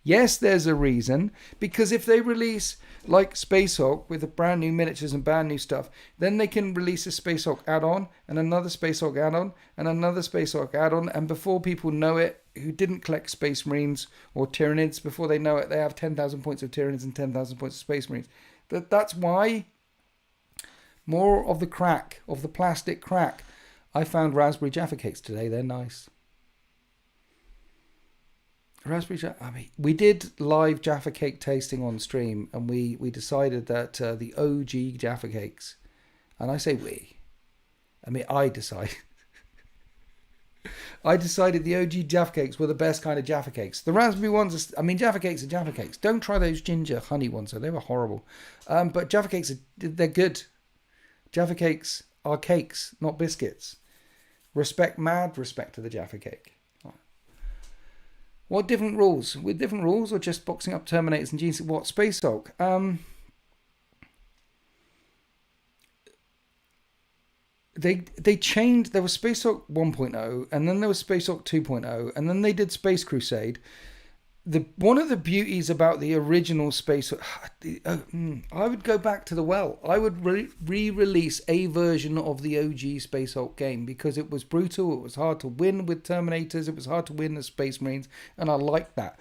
Yes, there's a reason, because if they release like Space Hulk with the brand new miniatures and brand new stuff, then they can release a Space Hulk add-on and another Space Hulk add-on and another Space Hulk add-on, and before people know it, who didn't collect Space Marines or Tyranids, before they know it, they have 10,000 points of Tyranids and 10,000 points of Space Marines. That's why more of the crack, of the plastic crack. I found raspberry Jaffa cakes today. They're nice. Raspberry Jaffa. I mean, we did live Jaffa cake tasting on stream, and we decided that the OG Jaffa cakes, and I say we, I mean I decided. I decided the OG Jaffa cakes were the best kind of Jaffa cakes. The raspberry ones, Jaffa cakes are Jaffa cakes. Don't try those ginger honey ones, though. They were horrible. But Jaffa cakes, they're good. Jaffa cakes are cakes, not biscuits. Mad respect to the Jaffa cake. What different rules? With different rules, or just boxing up Terminators and Genes? What, Space Hulk? They changed. There was Space Hulk 1.0, and then there was Space Hulk 2.0, and then they did Space Crusade. One of the beauties about the original Space Hulk, I would go back to the well. I would re-release a version of the OG Space Hulk game, because it was brutal. It was hard to win with Terminators. It was hard to win as Space Marines, and I liked that.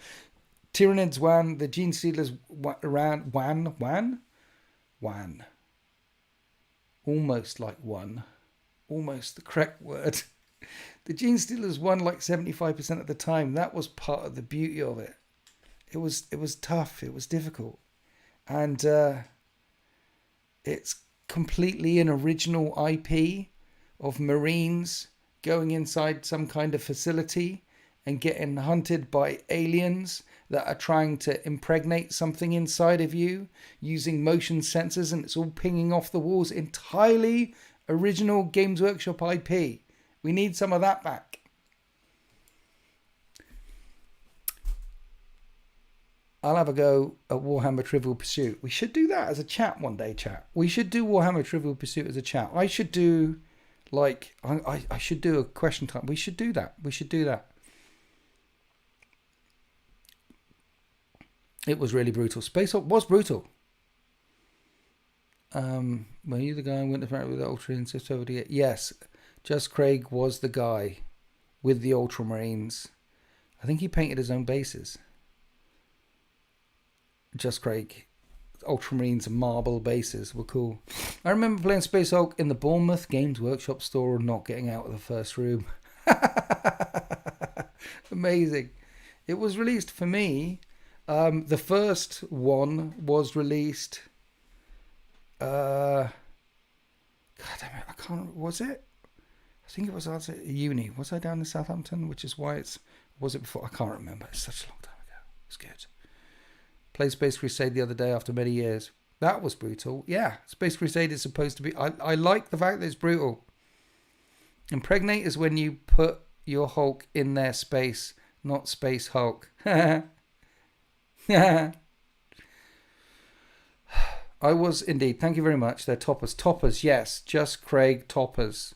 Tyranids wan, the Gene Stealers wan, almost like one, almost the correct word. The Gene Stealers won like 75% of the time. That was part of the beauty of it. It was tough. It was difficult. And it's completely an original IP of Marines going inside some kind of facility and getting hunted by aliens that are trying to impregnate something inside of you using motion sensors, and it's all pinging off the walls. Entirely original Games Workshop IP. We need some of that back. I'll have a go at Warhammer Trivial Pursuit. We should do that as a chat one day, chat. We should do Warhammer Trivial Pursuit as a chat. I should do, like, I should do a question time. We should do that. We should do that. It was really brutal. Space Hulk was brutal. Were you the guy who went to with the Ultramarines just over the... Yes. Just Craig was the guy with the Ultramarines. I think he painted his own bases. Just Craig. Ultramarines marble bases were cool. I remember playing Space Hulk in the Bournemouth Games Workshop store and not getting out of the first room. Amazing. It was released for me. The first one was released... God damn it, I can't... Was it? I think it was at uni. Was I down in Southampton? Which is why it's... Was it before? I can't remember. It's such a long time ago. It's good. Played Space Crusade the other day after many years. That was brutal. Yeah, Space Crusade is supposed to be... I like the fact that it's brutal. Impregnate is when you put your Hulk in their space, not Space Hulk. Yeah. I was indeed. Thank you very much. They're toppers. Toppers, yes. Just Craig toppers.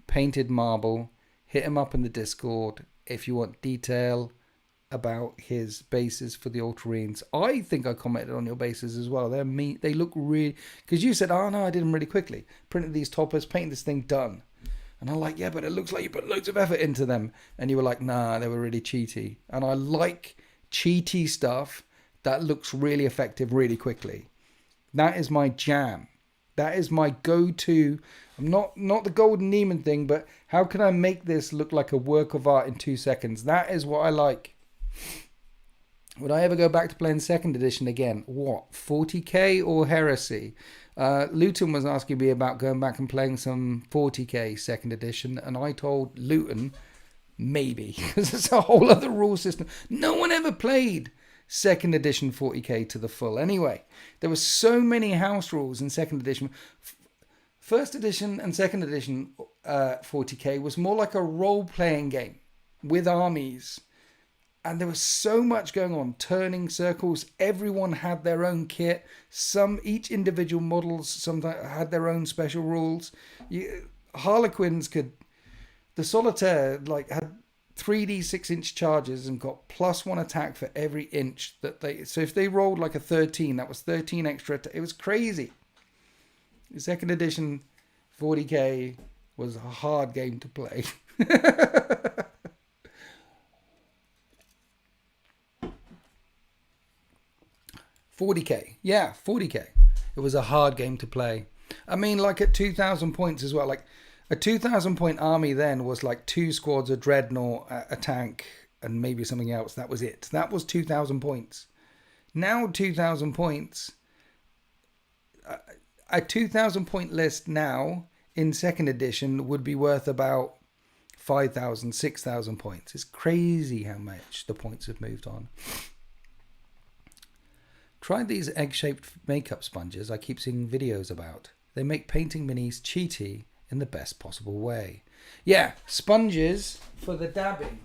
Painted marble. Hit him up in the Discord if you want detail about his bases for the Ultramarines. I think I commented on your bases as well. They're mean. They look really... Because you said, oh no, I did them really quickly. Printed these toppers, painted this thing, done. And I'm like, yeah, but it looks like you put loads of effort into them. And you were like, nah, they were really cheaty. And I like cheaty stuff that looks really effective really quickly. That is my jam. That is my go-to. I'm not the Golden Neiman thing, but how can I make this look like a work of art in 2 seconds? That is what I like. Would I ever go back to playing 2nd edition again? What, 40k or Heresy? Luton was asking me about going back and playing some 40k 2nd edition, and I told Luton, maybe, because it's a whole other rule system. No one ever played 2nd edition 40k to the full. Anyway, there were so many house rules in 2nd edition. 1st edition and 2nd edition 40k was more like a role-playing game with armies. And there was so much going on, turning circles. Everyone had their own kit. Each individual models had their own special rules. Harlequins could... The Solitaire had 3D 6-inch charges and got +1 attack for every inch that they. So if they rolled like a 13, that was 13 extra. It was crazy. The second edition 40k was a hard game to play. 40k, yeah, 40k. It was a hard game to play. I mean, like at 2,000 points as well. Like a 2,000 point army then was like 2 squads, a dreadnought, a tank, and maybe something else. That was it. That was 2,000 points. Now 2,000 points. A 2,000 point list now in second edition would be worth about 5,000, 6,000 points. It's crazy how much the points have moved on. Try these egg-shaped makeup sponges I keep seeing videos about. They make painting minis cheaty in the best possible way. Yeah, sponges for the dabbing.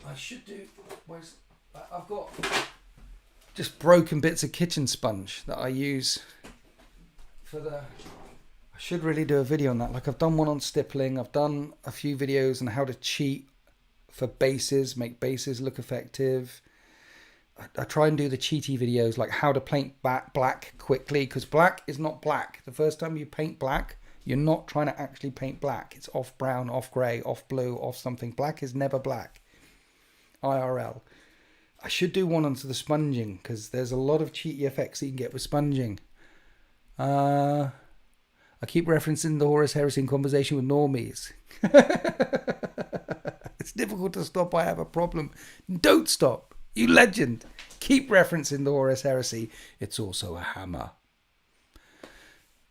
I should do... I've got just broken bits of kitchen sponge that I use for the... I should really do a video on that. Like I've done one on stippling. I've done a few videos on how to cheat for bases, make bases look effective. I try and do the cheaty videos, like how to paint black quickly, because black is not black. The first time you paint black, you're not trying to actually paint black. It's off brown, off grey, off blue, off something. Black is never black. IRL. I should do one onto the sponging, because there's a lot of cheaty effects that you can get with sponging. I keep referencing the Horus Heresy in conversation with normies. It's difficult to stop. I have a problem. Don't stop. You legend. Keep referencing the Horus Heresy. It's also a hammer.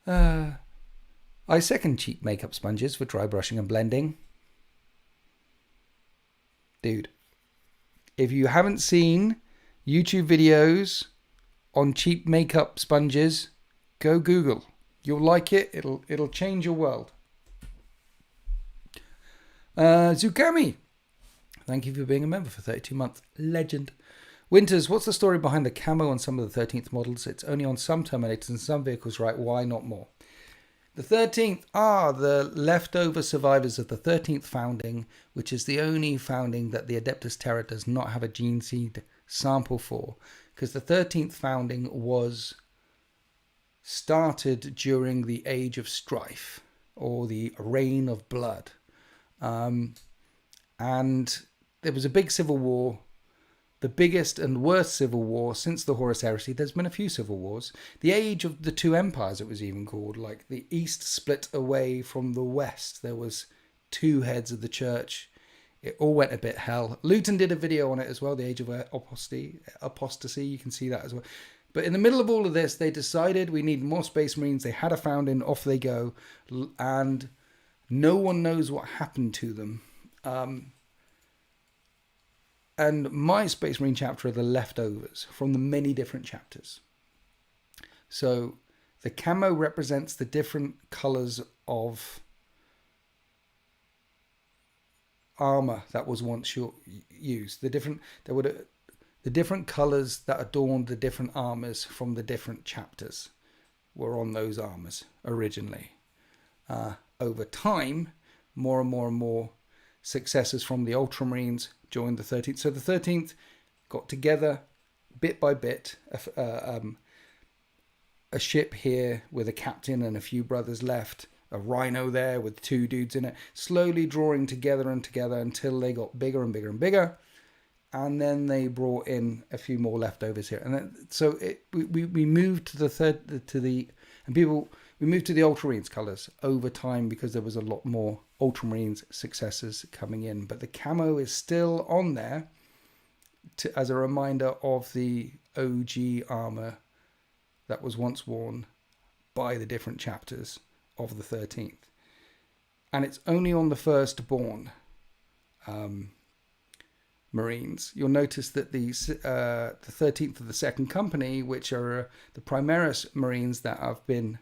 I second cheap makeup sponges for dry brushing and blending. Dude, if you haven't seen YouTube videos on cheap makeup sponges, go Google. You'll like it. It'll change your world. Zukami. Thank you for being a member for 32 months. Legend. Winters, what's the story behind the camo on some of the 13th models? It's only on some Terminators and some vehicles, right? Why not more? The 13th are the leftover survivors of the 13th founding, which is the only founding that the Adeptus Terra does not have a gene seed sample for. Because the 13th founding was started during the Age of Strife, or the Reign of Blood. And there was a big civil war, the biggest and worst civil war since the Horus Heresy. There's been a few civil wars. The Age of the Two Empires, it was even called. Like the East split away from the West. There was two heads of the church. It all went a bit hell. Luton did a video on it as well, the Age of Apostasy. You can see that as well. But in the middle of all of this, they decided we need more Space Marines. They had a founding, off they go. And no one knows what happened to them. And my Space Marine chapter are the leftovers from the many different chapters. So the camo represents the different colours of armour that was once used. The different colours that adorned the different armours from the different chapters were on those armours originally. Over time, more and more and more successors from the Ultramarines joined the 13th. So the 13th got together bit by bit, a ship here with a captain and a few brothers left, a rhino there with 2 dudes in it, slowly drawing together and together until they got bigger and bigger and bigger. And then they brought in a few more leftovers here. And then, so we moved to we moved to the Ultramarines colours over time because there was a lot more Ultramarines successors coming in. But the camo is still on there as a reminder of the OG armour that was once worn by the different chapters of the 13th. And it's only on the firstborn Marines. You'll notice that the 13th of the Second Company, which are the Primaris Marines that have been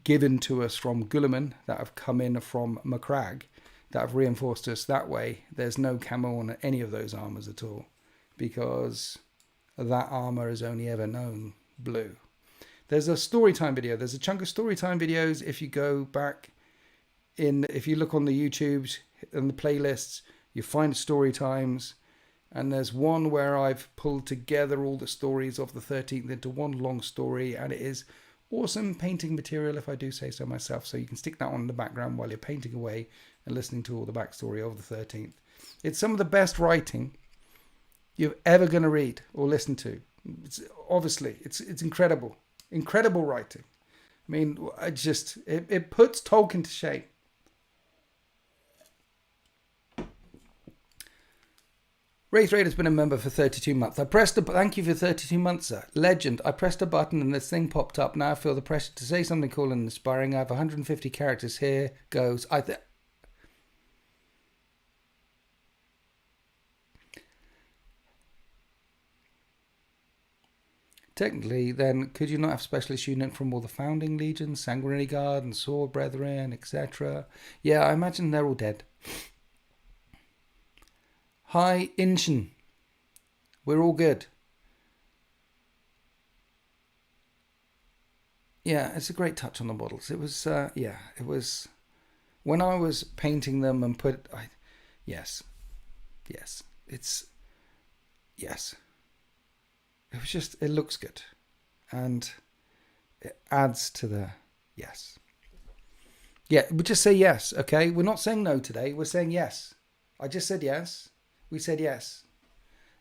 given to us from Guilliman, that have come in from Macragge, that have reinforced us that way, there's no camo on any of those armours at all, because that armour has only ever known blue. There's a storytime video. There's a chunk of storytime videos. If you go back if you look on the YouTubes and the playlists, you find story times. And there's one where I've pulled together all the stories of the 13th into one long story. And it is awesome painting material, if I do say so myself. So you can stick that on in the background while you're painting away and listening to all the backstory of the 13th. It's some of the best writing you're ever going to read or listen to. It's incredible. Incredible writing. I mean, it puts Tolkien to shame. Wraith Raider's been a member for 32 months. Thank you for 32 months, sir. Legend. I pressed a button and this thing popped up. Now I feel the pressure to say something cool and inspiring. I have 150 characters. Here goes. Technically, then, could you not have specialist unit from all the founding legions, Sanguinary Guard and Sword Brethren, etc.? Yeah, I imagine they're all dead. Hi, Inshin. We're all good. Yeah, it's a great touch on the models. It was, it was... When I was painting them and yes. Yes. It was just, it looks good. And it adds to the, yes. Yeah, we just say yes, okay? We're not saying no today. We're saying yes. I just said yes. We said yes.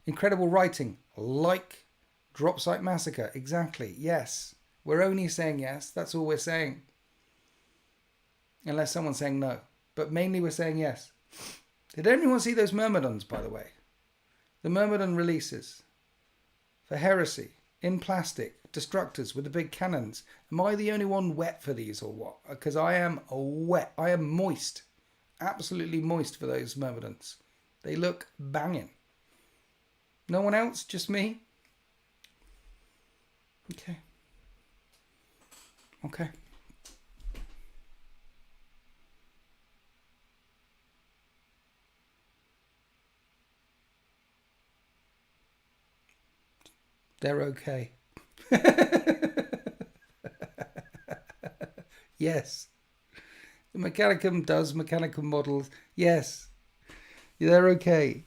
Incredible writing. Like Drop Site Massacre. Exactly. Yes. We're only saying yes. That's all we're saying. Unless someone's saying no. But mainly we're saying yes. Did anyone see those Myrmidons, by the way? The Myrmidon releases. For Heresy. In plastic. Destructors with the big cannons. Am I the only one wet for these or what? Because I am wet. I am moist. Absolutely moist for those Myrmidons. They look banging. No one else? Just me? Okay. They're okay. Yes. The Mechanicum does Mechanicum models. Yes. They're okay.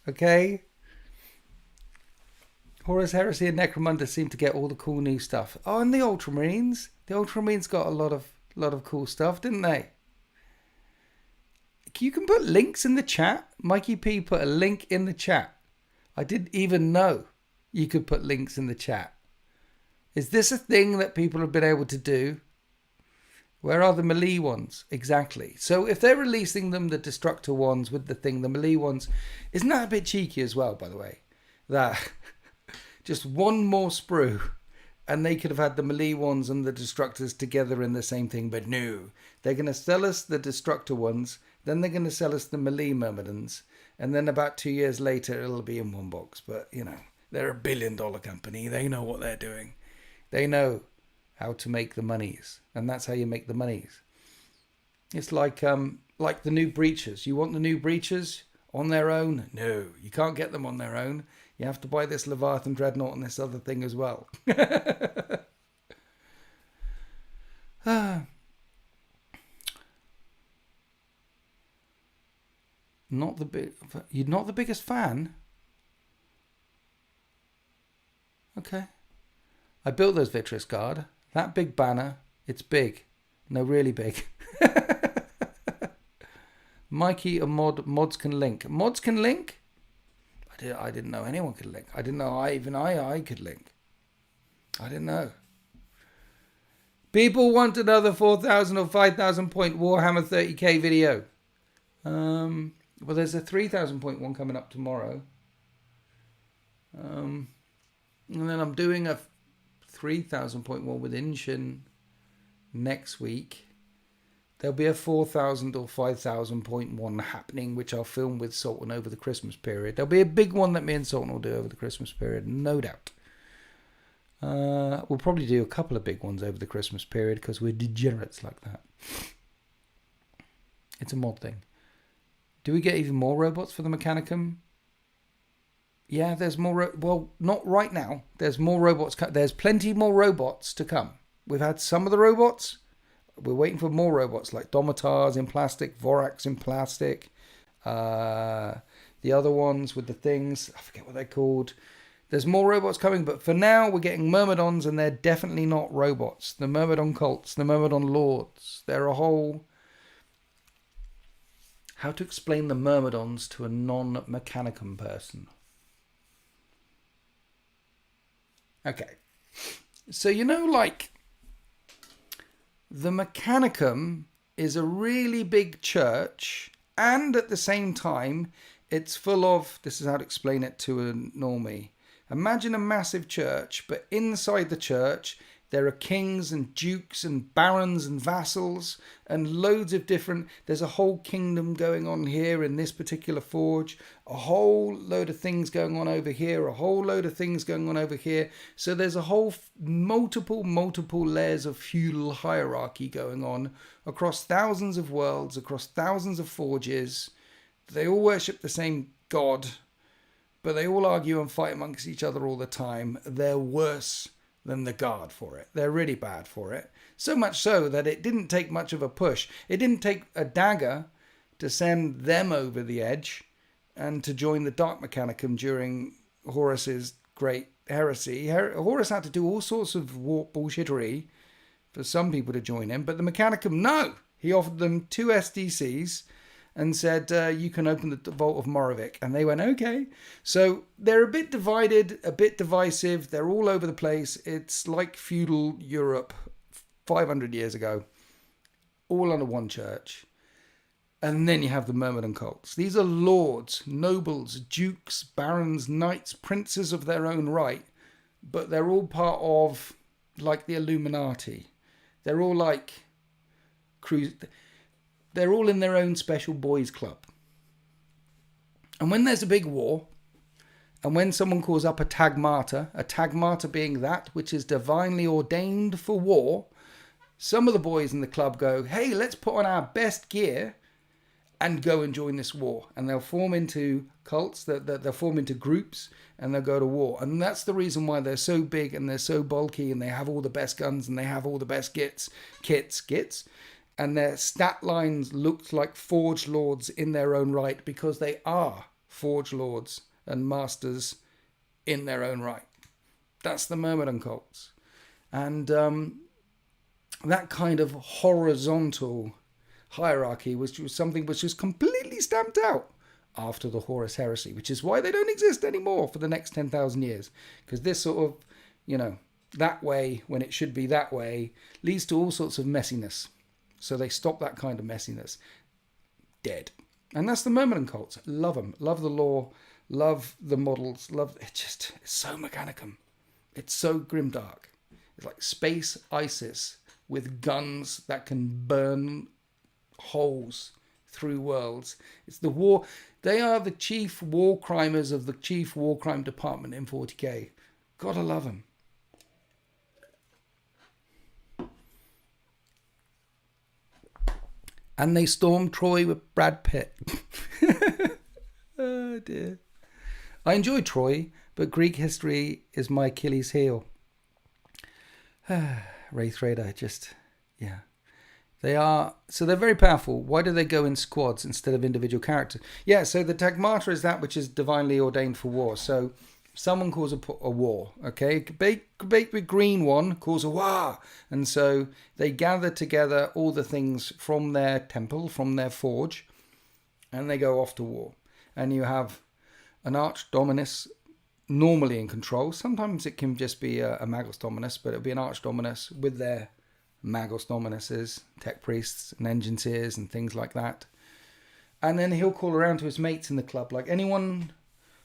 Okay? Horus Heresy and Necromunda seem to get all the cool new stuff. Oh, and the Ultramarines. The Ultramarines got a lot of cool stuff, didn't they? You can put links in the chat. Mikey P put a link in the chat. I didn't even know you could put links in the chat. Is this a thing that people have been able to do? Where are the melee ones? Exactly. So if they're releasing them, the Destructor ones with the thing, the melee ones, isn't that a bit cheeky as well, by the way? That just one more sprue and they could have had the melee ones and the Destructors together in the same thing, but no. They're going to sell us the Destructor ones, then they're going to sell us the melee Myrmidons, and then about 2 years later it'll be in one box. But, you know, they're $1 billion company. They know what they're doing. They know how to make the monies, and that's how you make the monies. It's like the new Breachers. You want the new Breachers on their own? No, you can't get them on their own. You have to buy this Leviathan Dreadnought and this other thing as well. You're not the biggest fan? Okay. I built those Vitreous Guard. That big banner, it's big. No, really big. Mikey, mods can link. Mods can link? I didn't know anyone could link. I didn't know I could link. I didn't know. People want another 4,000 or 5,000 point Warhammer 30k video. Well, there's a 3,000 point one coming up tomorrow. And then I'm doing a 3,000 point one with Inshin next week. There'll be a 4,000 or 5,000 point one happening, which I'll film with Sultan over the Christmas period. There'll be a big one that me and Sultan will do over the Christmas period, no doubt. We'll probably do a couple of big ones over the Christmas period because we're degenerates like that. It's a mod thing. Do we get even more robots for the Mechanicum? Yeah, there's more. Well, not right now. There's more robots. There's plenty more robots to come. We've had some of the robots. we're waiting for more robots like Domitars in plastic, Voraks in plastic. The other ones with the things, I forget what they're called. There's more robots coming, but for now we're getting Myrmidons, and they're definitely not robots. The Myrmidon cults, the Myrmidon lords, they're a whole... How to explain the Myrmidons to a non-Mechanicum person? Okay. So, you know, like, the Mechanicum is a really big church, and at the same time, it's full of... This is how to explain it to a normie. Imagine a massive church, but inside the church, there are kings and dukes and barons and vassals and loads of different... There's a whole kingdom going on here in this particular forge, a whole load of things going on over here, a whole load of things going on over here. So there's a whole multiple layers of feudal hierarchy going on across thousands of worlds, across thousands of forges. They all worship the same god, but they all argue and fight amongst each other all the time. They're worse than the guard for it. They're really bad for it. So much so that it didn't take much of a push. It didn't take a dagger to send them over the edge and to join the Dark Mechanicum during Horus's great heresy. Horus had to do all sorts of warp bullshittery for some people to join him, but the Mechanicum, no! He offered them 2 SDCs and said, you can open the Vault of Moravik. And they went, okay. So they're a bit divided, a bit divisive. They're all over the place. It's like feudal Europe 500 years ago, all under one church. And then you have the Myrmidon cults. These are lords, nobles, dukes, barons, knights, princes of their own right. But they're all part of, like, the Illuminati. They're all like... They're all in their own special boys club. And when there's a big war, and when someone calls up a tagmata being that which is divinely ordained for war, some of the boys in the club go, hey, let's put on our best gear and go and join this war. And they'll form into cults, they'll form into groups, and they'll go to war. And that's the reason why they're so big and they're so bulky and they have all the best guns and they have all the best kits. And their stat lines looked like Forge Lords in their own right, because they are Forge Lords and Masters in their own right. That's the Myrmidon cults. And that kind of horizontal hierarchy was something which was completely stamped out after the Horus heresy, which is why they don't exist anymore for the next 10,000 years. Because this sort of, you know, that way when it should be that way leads to all sorts of messiness. So they stop that kind of messiness. Dead. And that's the Myrmidon cults. Love them. Love the lore. Love the models. Love... It's so Mechanicum. It's so grimdark. It's like space ISIS with guns that can burn holes through worlds. It's the war... They are the chief war crimers of the chief war crime department in 40k. Gotta love them. And they stormed Troy with Brad Pitt. Oh dear. I enjoy Troy, but Greek history is my Achilles heel. Wraith Raider, yeah. They're very powerful. Why do they go in squads instead of individual characters? Yeah, so the Tagmata is that which is divinely ordained for war. So someone calls a war, okay? Baby Green one calls a war. And so they gather together all the things from their temple, from their forge, and they go off to war. And you have an Arch Dominus normally in control. Sometimes it can just be a Magos Dominus, but it'll be an Arch Dominus with their Magos Dominuses, tech priests and engineers and things like that. And then he'll call around to his mates in the club, like, anyone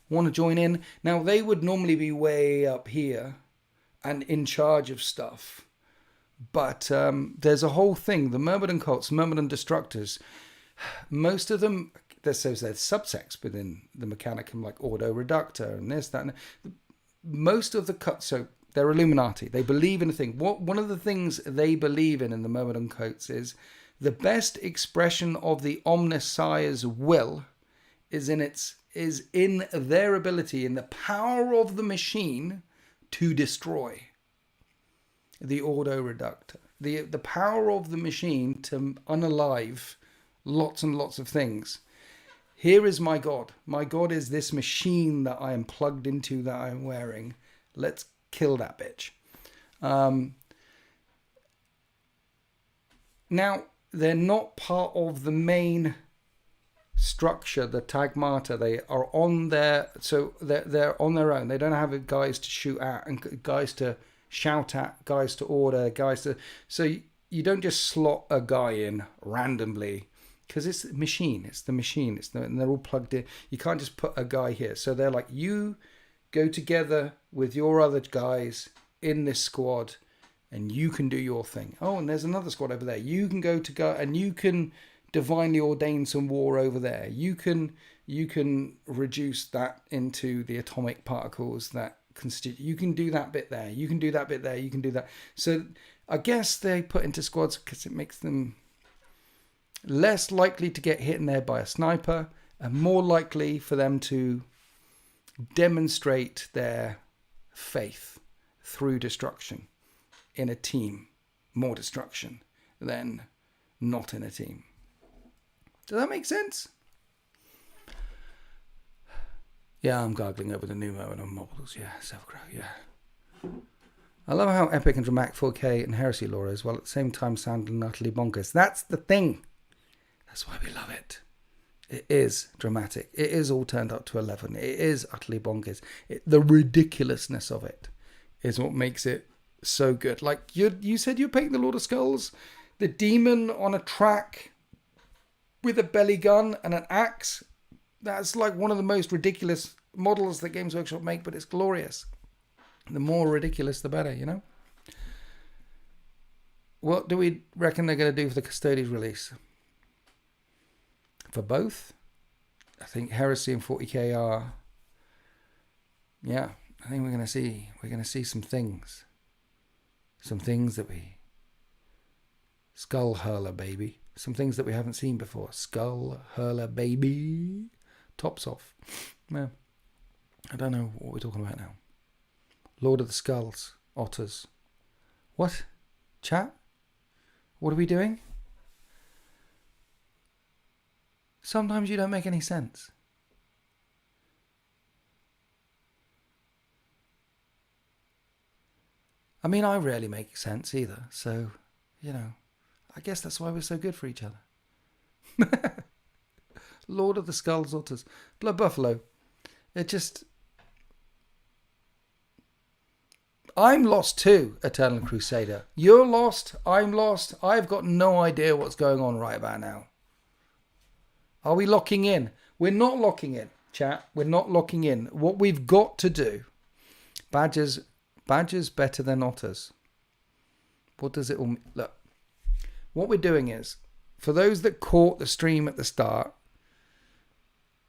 want to join in? Now, they would normally be way up here and in charge of stuff. But there's a whole thing. The Myrmidon cults, Myrmidon destructors, most of them, there's subsects within the Mechanicum, like Ordo Reductor and this, that, and most of the cuts, so they're Illuminati. They believe in a thing. One of the things they believe in the Myrmidon cults is the best expression of the Omnissiah's will is in their ability, in the power of the machine to destroy. The Ordo Reductor. the power of the machine to unalive lots and lots of things. Here is my God. My God is this machine that I am plugged into, that I'm wearing. Let's kill that bitch. Now, they're not part of the main structure, the Tagmata. They are on their, so they're on their own. They don't have guys to shoot at and guys to shout at, guys to order, guys to, so you don't just slot a guy in randomly, because it's the machine. And they're all plugged in. You can't just put a guy here. So they're like, you go together with your other guys in this squad and you can do your thing. Oh, and there's another squad over there. You can go and you can divinely ordain some war over there. You can reduce that into the atomic particles that constitute. You can do that bit there. You can do that bit there. You can do that. So I guess they put into squads because it makes them less likely to get hit in there by a sniper and more likely for them to demonstrate their faith through destruction. In a team, more destruction than not in a team. Does that make sense? Yeah, I'm gargling over the pneumo and on models. Yeah, self-grow, yeah. I love how epic and dramatic 4K and heresy lore is, while at the same time sounding utterly bonkers. That's the thing. That's why we love it. It is dramatic. It is all turned up to 11. It is utterly bonkers. The ridiculousness of it is what makes it so good. Like you said, you're painting the Lord of Skulls, the demon on a track with a belly gun and an axe. That's like one of the most ridiculous models that Games Workshop make, but it's glorious. The more ridiculous, the better, you know? What do we reckon they're going to do for the Custodes release? For both? I think Heresy and 40k are... Yeah, I think we're going to see some things. Some things that we... Skull Hurler, baby. Some things that we haven't seen before. Skull Hurler, baby. Tops off. Yeah. I don't know what we're talking about now. Lord of the Skulls. Otters. What? Chat? What are we doing? Sometimes you don't make any sense. I mean, I rarely make sense either. So, you know, I guess that's why we're so good for each other. Lord of the Skulls, Otters. Blood Buffalo. It just... I'm lost too, Eternal Crusader. You're lost. I'm lost. I've got no idea what's going on right about now. Are we locking in? We're not locking in, chat. We're not locking in. What we've got to do... Badgers better than otters. What does it all mean? Look, what we're doing is, for those that caught the stream at the start,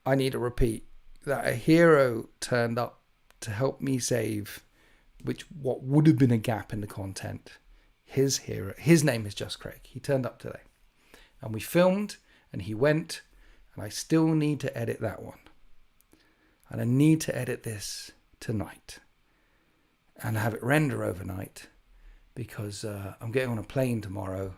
I need to repeat that a hero turned up to help me save what would have been a gap in the content. His hero, his name is Just Craig. He turned up today. And we filmed, and he went, and I still need to edit that one. And I need to edit this tonight. And have it render overnight, because I'm getting on a plane tomorrow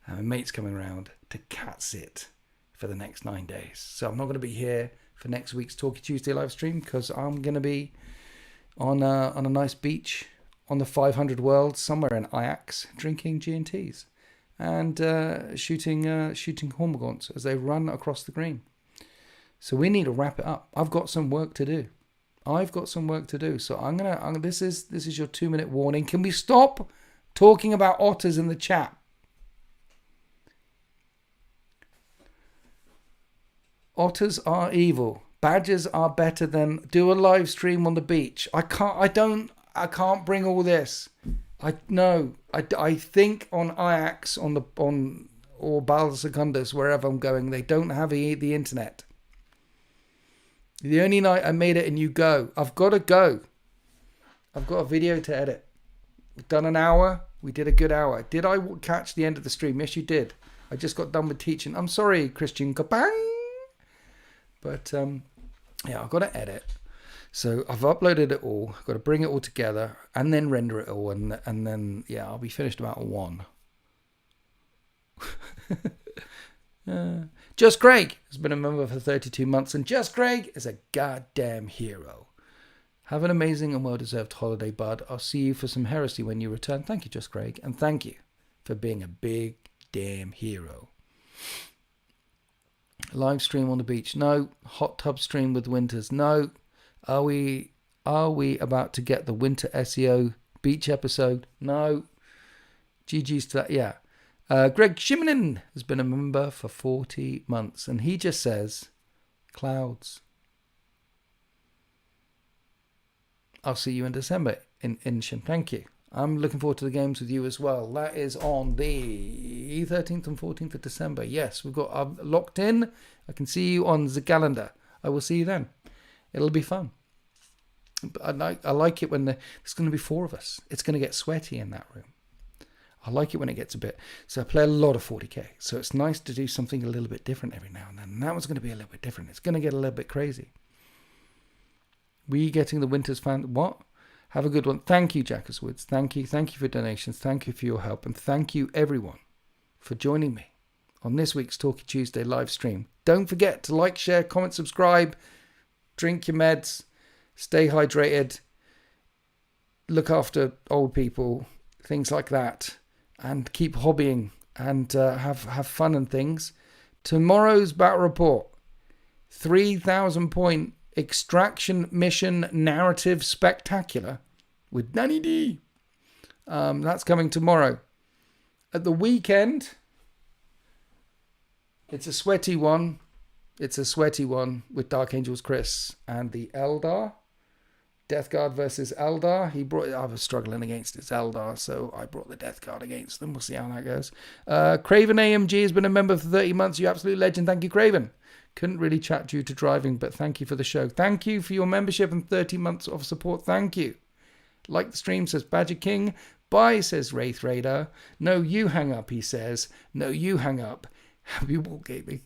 and my mate's coming around to cat sit for the next 9 days. So I'm not going to be here for next week's Talkie Tuesday live stream, because I'm going to be on a nice beach on the 500 World somewhere in Ajax, drinking G&Ts and shooting Hormagaunts as they run across the green. So we need to wrap it up. I've got some work to do. So I'm gonna. This is your 2-minute warning. Can we stop talking about otters in the chat? Otters are evil. Badgers are better than... Do a live stream on the beach. I can't bring all this. I think on Ajax or Bal Secundus, wherever I'm going, they don't have the internet. The only night I made it and you go. I've got to go. I've got a video to edit. We've done an hour. We did a good hour. Did I catch the end of the stream? Yes, you did. I just got done with teaching. I'm sorry, Christian Kabang. But, yeah, I've got to edit. So I've uploaded it all. I've got to bring it all together and then render it all. And then, yeah, I'll be finished about 1. Just Craig has been a member for 32 months, and Just Craig is a goddamn hero. Have an amazing and well-deserved holiday, bud. I'll see you for some heresy when you return. Thank you, Just Craig, and thank you for being a big damn hero. Live stream on the beach? No. Hot tub stream with Winters? No. Are we about to get the winter SEO beach episode? No. GG's to that. Yeah. Greg Shimonin has been a member for 40 months, and he just says, clouds. I'll see you in December in Inshan. Thank you. I'm looking forward to the games with you as well. That is on the 13th and 14th of December. Yes, we've got locked in. I can see you on the calendar. I will see you then. It'll be fun. But I like it when there's going to be 4 of us. It's going to get sweaty in that room. I like it when it gets a bit. So I play a lot of 40k. So it's nice to do something a little bit different every now and then. And that one's going to be a little bit different. It's going to get a little bit crazy. We getting the Winters fan? What? Have a good one. Thank you, Jackus Woods. Thank you. Thank you for donations. Thank you for your help. And thank you, everyone, for joining me on this week's Talky Tuesday live stream. Don't forget to like, share, comment, subscribe, drink your meds, stay hydrated, look after old people, things like that, and keep hobbying and have fun and things. Tomorrow's battle report, 3,000 point extraction mission narrative spectacular with Danny D. That's coming tomorrow. At the weekend, it's a sweaty one. It's a sweaty one with Dark Angels Chris and the Eldar. Death Guard versus Eldar. I was struggling against his Eldar, so I brought the Death Guard against them. We'll see how that goes. Craven AMG has been a member for 30 months. You absolute legend. Thank you, Craven. Couldn't really chat due to driving, but thank you for the show. Thank you for your membership and 30 months of support. Thank you. Like the stream, says Badger King. Bye, says Wraith Raider. No, you hang up, he says. No, you hang up. Happy Wargaming.